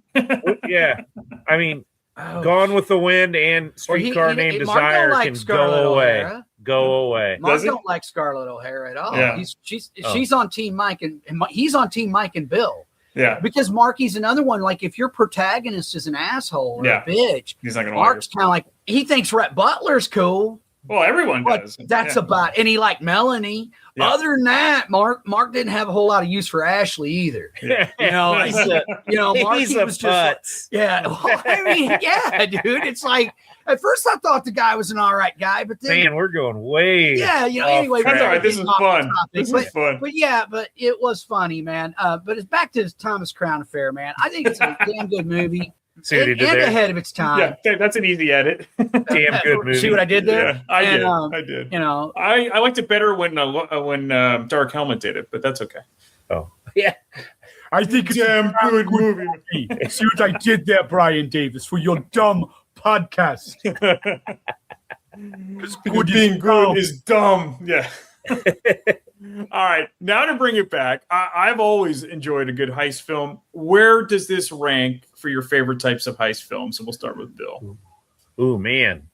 Yeah. I mean, Gone with the Wind and Streetcar Named Desire can go away. O'Hara. Go away. Mark don't like Scarlett O'Hara at all. Yeah. She's on Team Mike and he's on Team Mike and Bill. Yeah. Because Marky's another one. Like, if your protagonist is an asshole or a bitch, he's not gonna Mark's kind of like, he thinks Rhett Butler's cool. Well, everyone does. That's about, and he liked Melanie. Yeah. Other than that, Mark didn't have a whole lot of use for Ashley either. Yeah. Mark was just like, well, I mean, dude. It's like, at first I thought the guy was an all right guy, but then man, we're going way. Yeah, anyway, that's all right. This is fun. This is fun. But it was funny, man. But it's back to the Thomas Crown Affair, man. I think it's a damn good movie. See what he did and there? Ahead of its time. Yeah, that's an easy edit. Damn good movie. See what I did there? Yeah, I did. I liked it better when Dark Helmet did it, but that's okay. Oh, yeah. I think it's a damn good movie. See what I did there, Brian Davis, for your dumb podcast. Being good is dumb. Yeah. All right, now to bring it back, I've always enjoyed a good heist film. Where does this rank for your favorite types of heist films? And we'll start with Bill. Oh, man.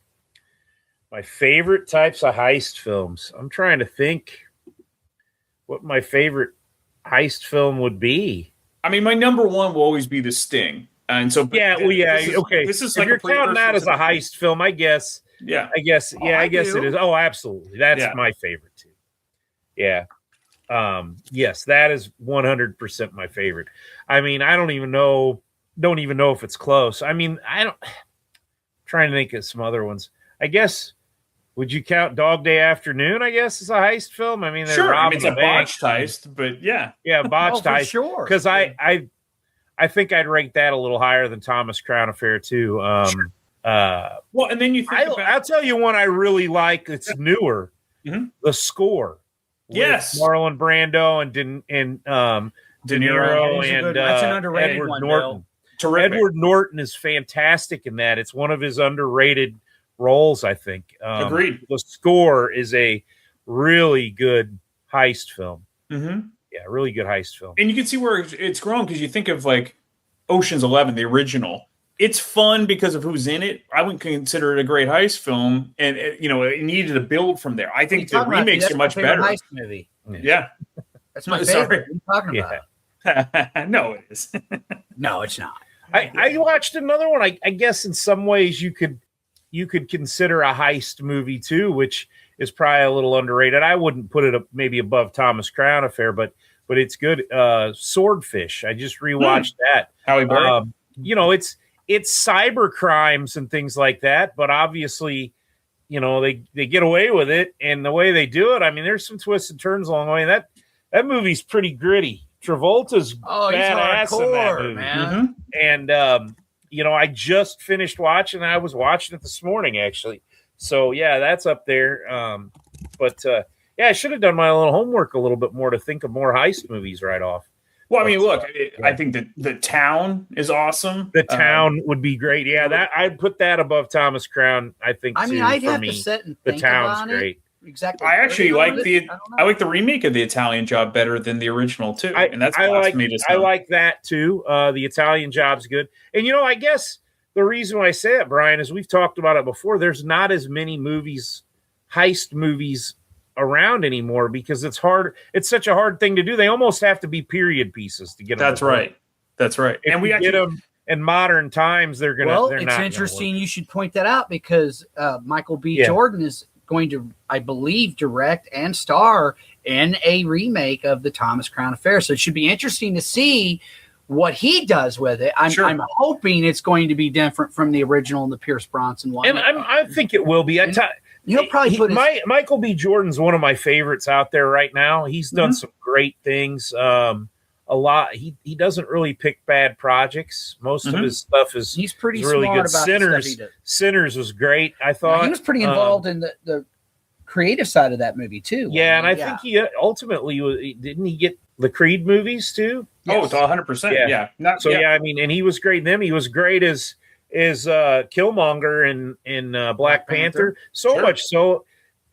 My favorite types of heist films. I'm trying to think what my favorite heist film would be. I mean, my number one will always be The Sting. And so, okay. This is if you're counting that as a heist film, I guess. Yeah. I guess it is. Oh, absolutely. That's my favorite too. Yeah. Yes, that is 100% my favorite. I mean, I don't even know if it's close. I mean, trying to think of some other ones. I guess, would you count Dog Day Afternoon, I guess, as a heist film? I mean, sure. It's a botched heist, but yeah. Yeah, botched heist. Sure. Because I think I'd rank that a little higher than Thomas Crown Affair too. Sure. Well, and then you think I'll tell you one I really like. It's newer. Mm-hmm. The Score. Yes, Marlon Brando and De Niro and that's an underrated Edward one, Norton. Terrific. Edward Norton is fantastic in that. It's one of his underrated roles, I think. Agreed. The Score is a really good heist film. Mm-hmm. Yeah, really good heist film. And you can see where it's grown because you think of like Ocean's 11, the original. It's fun because of who's in it. I wouldn't consider it a great heist film, and it needed to build from there. I think the remakes are much better. Heist movie. Yeah, that's my favorite. What are you talking about? No, it is. No, it's not. I watched another one. I guess in some ways you could consider a heist movie too, which is probably a little underrated. I wouldn't put it maybe above Thomas Crown Affair, but it's good. Swordfish. I just rewatched that. Halle Berry. It's cyber crimes and things like that, but obviously, they get away with it, and the way they do it, I mean, there's some twists and turns along the way. That movie's pretty gritty. Travolta's badass in that movie, man. And I just finished watching. I was watching it this morning, actually. So yeah, that's up there. I should have done my little homework a little bit more to think of more heist movies right off. Well, I mean, look, I think that The Town is awesome. The Town would be great. Yeah, that I'd put that above Thomas Crown. I think. I mean, I'd have to sit and think The Town's about great. It. Exactly. I actually like the remake of The Italian Job better than the original too, and that's blasphemy to some. I like that too. The Italian Job's good, and I guess the reason why I say that, Brian, is we've talked about it before. There's not as many heist movies around anymore because it's hard. It's such a hard thing to do. They almost have to be period pieces to get them. That's right. That's right. And we get them in modern times. They're gonna. Well, they're it's not interesting. You should point that out because Michael B. Jordan is going to, I believe, direct and star in a remake of the Thomas Crown Affair. So it should be interesting to see what he does with it. I'm hoping it's going to be different from the original and the Pierce Brosnan one. And I think it will be. He'll probably put Michael B. Jordan's one of my favorites out there right now. He's done some great things. A lot. He doesn't really pick bad projects. Most of his stuff is he's pretty really smart good. about Sinners. Sinners was great. I thought he was pretty involved in the creative side of that movie too. Yeah, and I think he ultimately didn't he get the Creed movies too? Yes. Oh, it's 100%. Yeah. I mean, and he was great in them. He was great as Killmonger in Black Panther. So much so,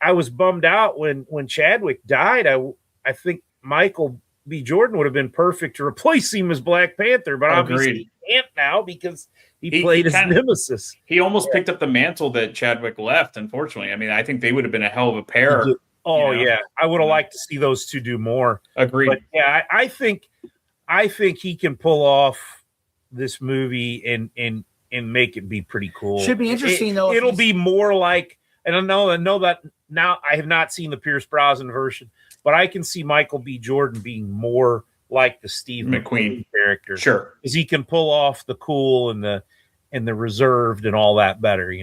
I was bummed out when Chadwick died. I think Michael B. Jordan would have been perfect to replace him as Black Panther, but obviously he can't now because he played his nemesis. He almost picked up the mantle that Chadwick left, unfortunately. I mean, I think they would have been a hell of a pair. Oh, yeah. I would have liked to see those two do more. Agreed. But yeah, I think he can pull off this movie and make it be pretty cool. Should be interesting, though. It'll be more like, and I know that now I have not seen the Pierce Brosnan version, but I can see Michael B. Jordan being more like the Steve McQueen character. Sure. Because he can pull off the cool and the reserved and all that better,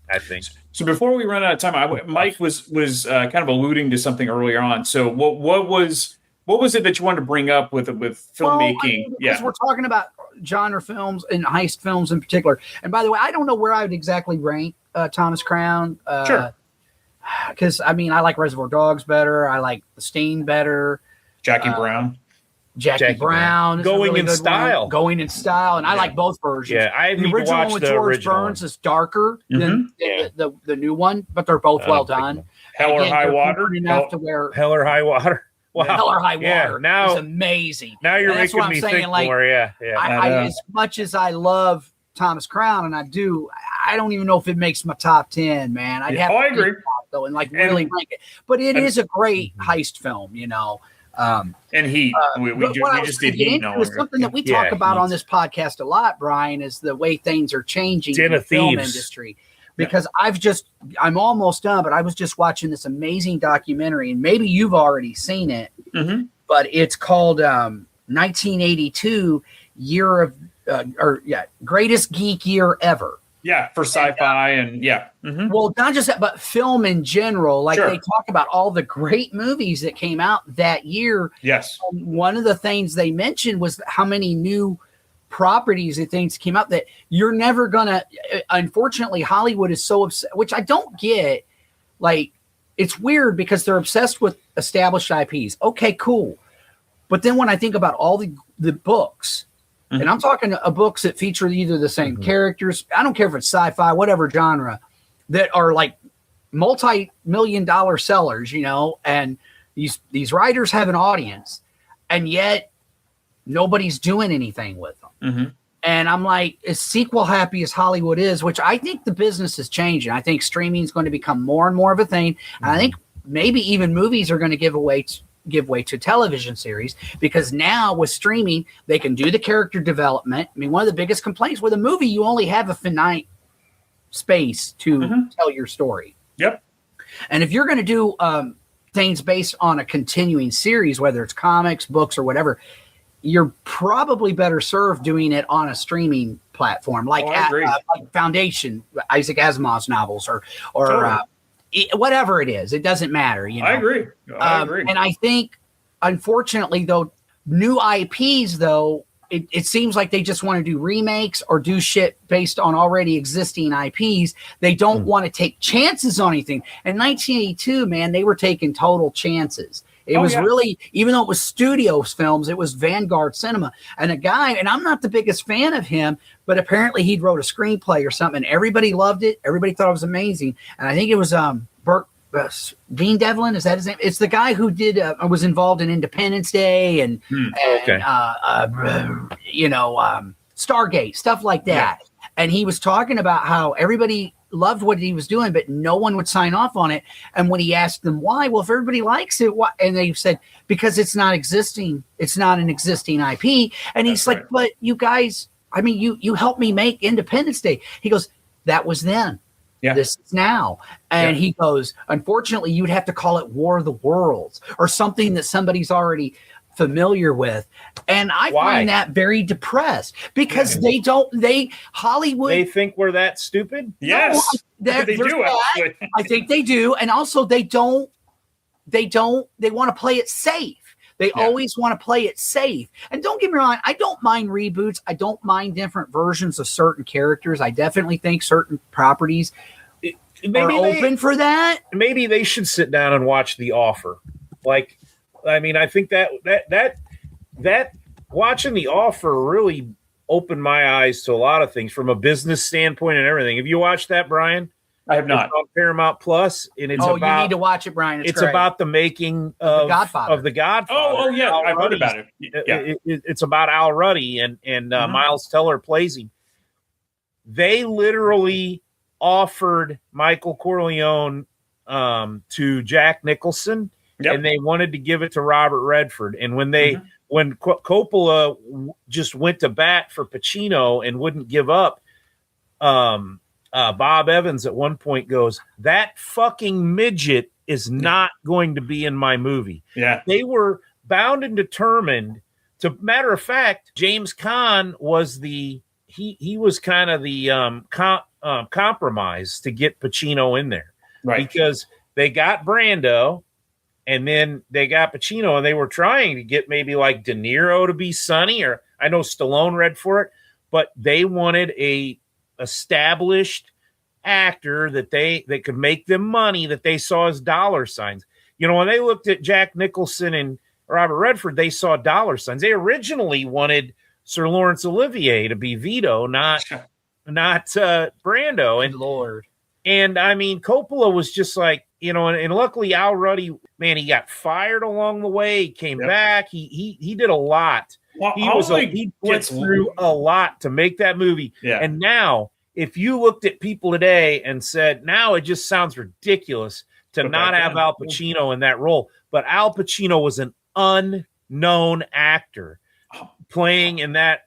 I think. So before we run out of time, Mike was kind of alluding to something earlier on. So what was it that you wanted to bring up with filmmaking? Because we're talking about genre films and heist films in particular. And by the way, I don't know where I would exactly rank Thomas Crown. Sure. Because I like Reservoir Dogs better. I like The Sting better. Jackie Brown. Jackie Brown. Going in Style. Going in Style. And I like both versions. Yeah, I the original one with George Burns is darker than the new one, but they're both well done. Hell or High Water. Hell or High Water. Wow. Hell or High Water. Yeah, now is amazing. Now you're making me think more. Yeah. As much as I love Thomas Crown, and I don't even know if it makes my top 10, man. I'd have to I agree. Though, and really rank it. But it is a great heist film, And Heat. We just did Heat. It was something that we talk about on this podcast a lot, Brian, is the way things are changing in the film industry. Because I'm almost done, but I was just watching this amazing documentary, and maybe you've already seen it, but it's called 1982 Year of Greatest Geek Year Ever. Yeah, for sci-fi and Well, not just that, but film in general. Like they talk about all the great movies that came out that year. Yes. One of the things they mentioned was how many new properties and things came out that you're never gonna. Unfortunately, Hollywood is so obsessed, which I don't get. Like, it's weird because they're obsessed with established IPs. Okay, cool. But then when I think about all the books, and I'm talking books that feature either the same characters, I don't care if it's sci-fi, whatever genre, that are like multi-million-dollar sellers, and these writers have an audience, and yet nobody's doing anything with them. And I'm like, as sequel happy as Hollywood is, which I think the business is changing. I think streaming is going to become more and more of a thing. And I think maybe even movies are going to give way to television series, because now with streaming, they can do the character development. I mean, one of the biggest complaints with a movie, you only have a finite space to tell your story. Yep. And if you're going to do things based on a continuing series, whether it's comics, books, or whatever, you're probably better served doing it on a streaming platform like Foundation, Isaac Asimov's novels, or whatever it is, it doesn't matter. You know? I agree. And I think, unfortunately, though, new IPs, though, it seems like they just want to do remakes or do shit based on already existing IPs. They don't want to take chances on anything. In 1982, man, they were taking total chances. It was really, even though it was studios films, it was Vanguard Cinema. And a guy, and I'm not the biggest fan of him, but apparently he wrote a screenplay or something, and everybody loved it. Everybody thought it was amazing. And I think it was Dean Devlin, is that his name? It's the guy who did was involved in Independence Day and Stargate, stuff like that. Yeah. And he was talking about how everybody loved what he was doing, but no one would sign off on it. And when he asked them why, well, if everybody likes it, why? And they said, because it's not existing. It's not an existing IP. And he's like, but you guys, I mean, you helped me make Independence Day. He goes, that was then. Yeah. This is now. And he goes, unfortunately, you'd have to call it War of the Worlds or something that somebody's already familiar with. And I find that very depressed because Hollywood. They think we're that stupid? Yes. No, they do. I think they do. And also they want to play it safe. They always want to play it safe. And don't get me wrong, I don't mind reboots. I don't mind different versions of certain characters. I definitely think certain properties are open for that. Maybe they should sit down and watch The Offer. Like, I mean, I think that watching The Offer really opened my eyes to a lot of things from a business standpoint and everything. Have you watched that, Brian? I have not. It's on Paramount Plus, and it's about. You need to watch it, Brian. It's great. About the making of The Godfather. Oh yeah, I've heard about it. Yeah. It's about Al Ruddy and Miles Teller plays him. They literally offered Michael Corleone to Jack Nicholson, and they wanted to give it to Robert Redford. And when when Coppola just went to bat for Pacino and wouldn't give up, Bob Evans at one point goes, that fucking midget is not going to be in my movie. Yeah. They were bound and determined to, matter of fact, James Caan was he was kind of the compromise to get Pacino in there. Right. Because they got Brando and then they got Pacino and they were trying to get maybe like De Niro to be Sonny, or I know Stallone read for it, but they wanted a established actor that they could make them money, that they saw as dollar signs. You know, when they looked at Jack Nicholson and Robert Redford, they saw dollar signs. They originally wanted Sir Laurence Olivier to be Vito, not Brando. And Lord. And I mean, Coppola was just like, you know, and luckily Al Ruddy, man, he got fired along the way. He came back. He did a lot. Well, he went through a lot to make that movie. Yeah. And now, if you looked at people today and said, now it just sounds ridiculous to not have Al Pacino in that role. But Al Pacino was an unknown actor playing in that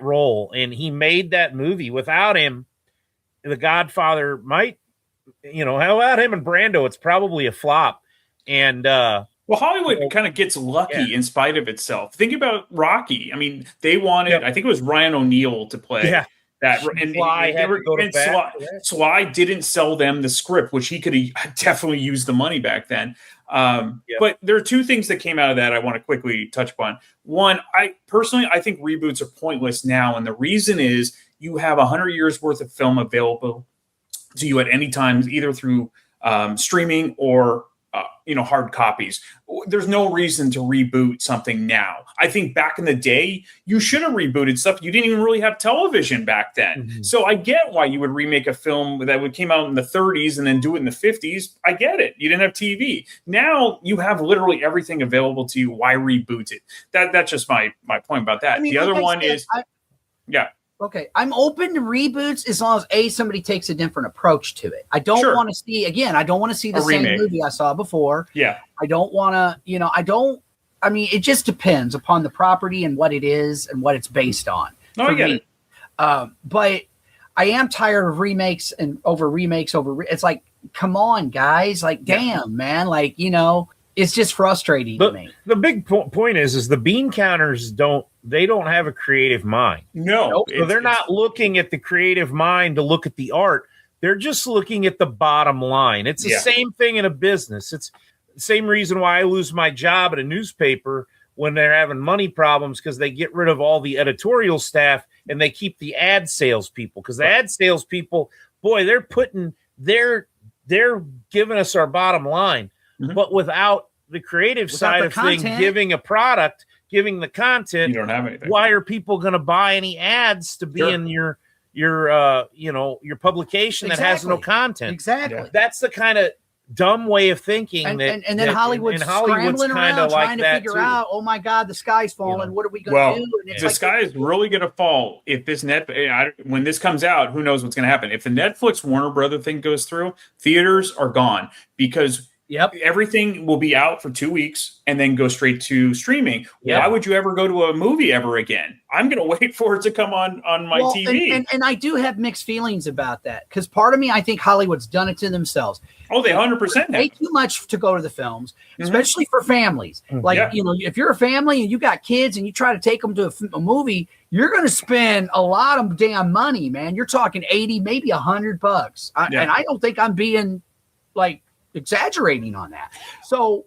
role. And he made that movie. Without him, The Godfather might, without him and Brando, it's probably a flop. And, well, Hollywood kind of gets lucky in spite of itself. Think about Rocky. I mean, they wanted, I think it was Ryan O'Neal to play that. And Sly didn't sell them the script, which he could have definitely used the money back then. But there are two things that came out of that I want to quickly touch upon. One, I think reboots are pointless now. And the reason is you have 100 years worth of film available to you at any time, either through streaming or hard copies. There's no reason to reboot something now. I think back in the day, you should have rebooted stuff. You didn't even really have television back then. Mm-hmm. So I get why you would remake a film that came out in the 30s and then do it in the 50s. I get it. You didn't have TV. Now you have literally everything available to you. Why reboot it? That's just my point about that. The other one is. Okay, I'm open to reboots as long as somebody takes a different approach to it. I don't want to see the same movie I saw before. Yeah. I don't want to, it just depends upon the property and what it is and what it's based on. No, I get it. But I am tired of remakes. It's like, come on, guys. Like, damn, man. Like, it's just frustrating to me. The big point is the bean counters don't have a creative mind. No. So they're not looking at the creative mind to look at the art. They're just looking at the bottom line. It's the same thing in a business. It's the same reason why I lose my job at a newspaper when they're having money problems, because they get rid of all the editorial staff and they keep the ad salespeople. Because the ad salespeople, boy, they're giving us our bottom line, but without the creative side of things, giving a product, giving the content, you don't have anything. Why are people going to buy any ads to be in your publication that has no content? Exactly. That's the kind of dumb way of thinking and then Hollywood's scrambling around trying to figure out, oh my God, the sky's falling. What are we going to do? And it's the sky is really going to fall if this when this comes out. Who knows what's going to happen? If the Netflix Warner Brother thing goes through, theaters are gone because everything will be out for 2 weeks and then go straight to streaming. Why would you ever go to a movie ever again? I'm going to wait for it to come on my TV. And I do have mixed feelings about that, because part of me, I think Hollywood's done it to themselves. Oh, they 100% have. Way too much to go to the films, especially for families. Like, if you're a family and you got kids and you try to take them to a movie, you're going to spend a lot of damn money, man. You're talking 80, maybe $100. And I don't think I'm being like exaggerating on that. So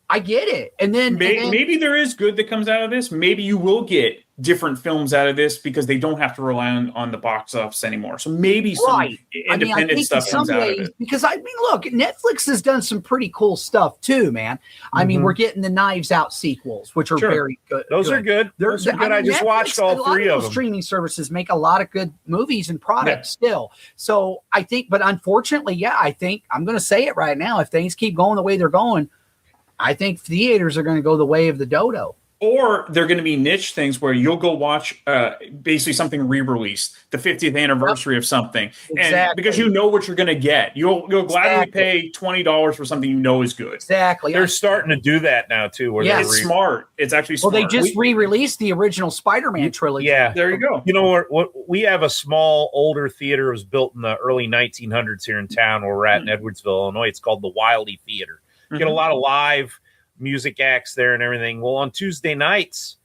I get it. And then maybe there is good that comes out of this. Maybe you will get different films out of this because they don't have to rely on the box office anymore. So maybe some independent stuff comes out of it. Because look, Netflix has done some pretty cool stuff too, man. I mean, we're getting the Knives Out sequels, which are very good. Those are good. Those are good. I just watched all three of them. Streaming services make a lot of good movies and products still. So I think, but unfortunately, I think I'm going to say it right now. If things keep going the way they're going, I think theaters are going to go the way of the dodo. Or they're going to be niche things where you'll go watch basically something re-released, the 50th anniversary of something, and because you know what you're going to get, you'll gladly pay $20 for something you know is good. Exactly. They're starting to do that now too. Where it's smart. It's actually smart. Well, they just re-released the original Spider-Man trilogy. Yeah, there you go. You know what? We have a small older theater. It was built in the early 1900s here in town where we're at in Edwardsville, Illinois. It's called the Wiley Theater. You get a lot of live music acts there and everything. Well, on Tuesday nights,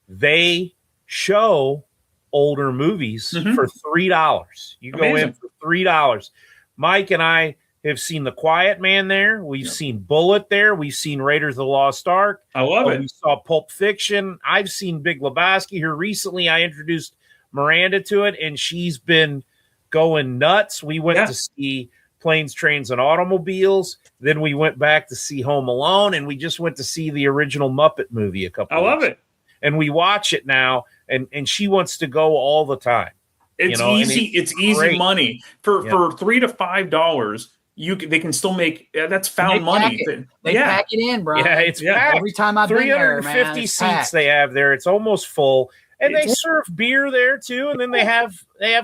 they show older movies for $3. You go in for $3. Mike and I have seen The Quiet Man there. We've seen Bullet there. We've seen Raiders of the Lost Ark. I love it. We saw Pulp Fiction. I've seen Big Lebowski here recently. I introduced Miranda to it, and she's been going nuts. We went to see Planes, Trains, and Automobiles. Then we went back to see Home Alone, and we just went to see the original Muppet movie a couple of weeks ago. And we watch it now, and she wants to go all the time. It's easy. It's easy money for $3 to $5. They can still make that's found money. They pack it in, bro. Yeah, it's packed. Every time I've been there, man, 350 seats they have there. It's almost full. And they serve beer there too, and then they have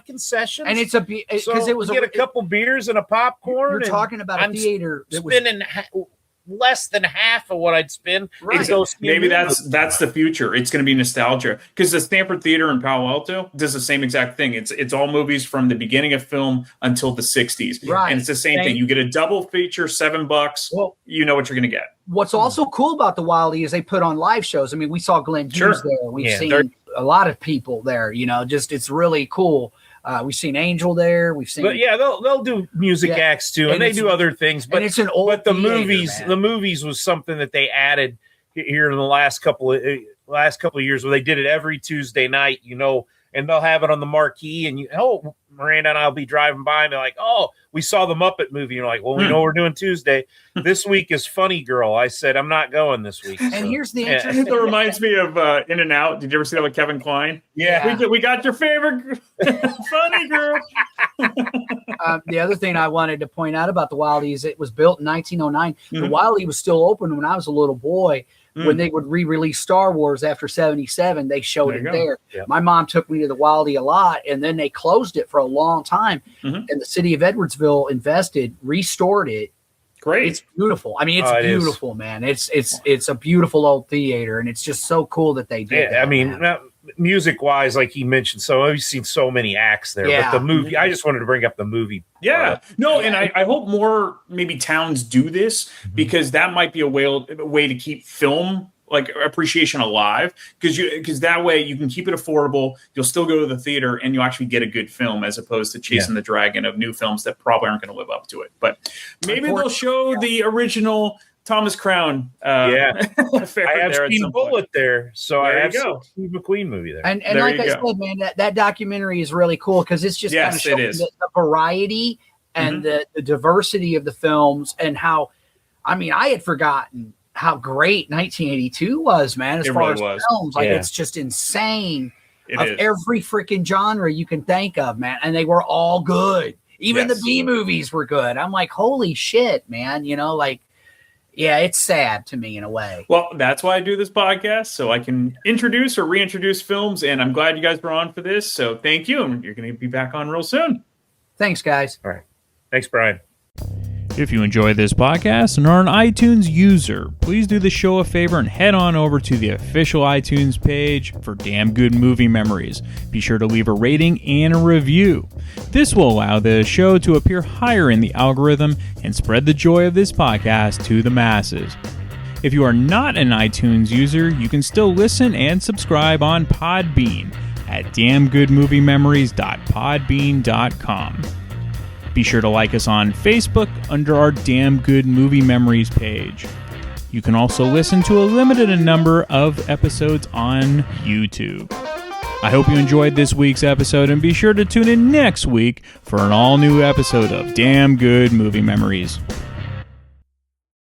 concessions. And it's because it was a couple beers and a popcorn. You're talking about a theater that was spending less than half of what I'd spend. Right. Maybe that's the future. It's going to be nostalgia, because the Stanford Theater in Palo Alto does the same exact thing. It's all movies from the beginning of film until the 60s, right? And it's the same thing. You get a double feature, $7. Well, you know what you're going to get. What's also cool about the Wiley is they put on live shows. I mean, we saw Glenn Hughes there. We've seen a lot of people there. It's really cool. We've seen Angel there. We've seen, but they'll do music acts too, and they do other things. But it's an old. But the movies was something that they added here in the last couple of years, where they did it every Tuesday night. And they'll have it on the marquee, and Miranda and I'll be driving by, and they're like, "Oh, we saw the Muppet movie." And you're like, "Well, we know we're doing Tuesday. This week is Funny Girl." I said, "I'm not going this week." And here's the interesting thing. That reminds me of In and Out. Did you ever see that with Kevin Kline? Yeah. We got your favorite Funny Girl. The other thing I wanted to point out about the Wiley is it was built in 1909. The Wiley was still open when I was a little boy. When they would re-release Star Wars after 77, they showed it there. Yeah. My mom took me to the Wiley a lot, and then they closed it for a long time. And the city of Edwardsville restored it. Great. It's beautiful. I mean, it's beautiful, man. It's a beautiful old theater, and it's just so cool that they did that. I mean, music-wise, like he mentioned, so I've seen so many acts there. Yeah. But the movie, I just wanted to bring up the movie. And I hope more maybe towns do this, because that might be a way to keep film like appreciation alive, because that way you can keep it affordable. You'll still go to the theater and you'll actually get a good film as opposed to chasing the dragon of new films that probably aren't going to live up to it. But maybe they'll show the original Thomas Crown. I have Steve Bullitt there, so I have go. Steve McQueen movie there. And like I said, man, that documentary is really cool because it's just kind of showing the variety and the diversity of the films and how, I mean, I had forgotten how great 1982 was, man, as far as films. Like, it's just insane every freaking genre you can think of, man. And they were all good. Even the B movies were good. I'm like, holy shit, man. You know, like, yeah, it's sad to me in a way. Well, that's why I do this podcast, so I can introduce or reintroduce films, and I'm glad you guys were on for this. So thank you, and you're going to be back on real soon. Thanks, guys. All right. Thanks, Brian. If you enjoy this podcast and are an iTunes user, please do the show a favor and head on over to the official iTunes page for Damn Good Movie Memories. Be sure to leave a rating and a review. This will allow the show to appear higher in the algorithm and spread the joy of this podcast to the masses. If you are not an iTunes user, you can still listen and subscribe on Podbean at damngoodmoviememories.podbean.com. Be sure to like us on Facebook under our Damn Good Movie Memories page. You can also listen to a limited number of episodes on YouTube. I hope you enjoyed this week's episode, and be sure to tune in next week for an all-new episode of Damn Good Movie Memories.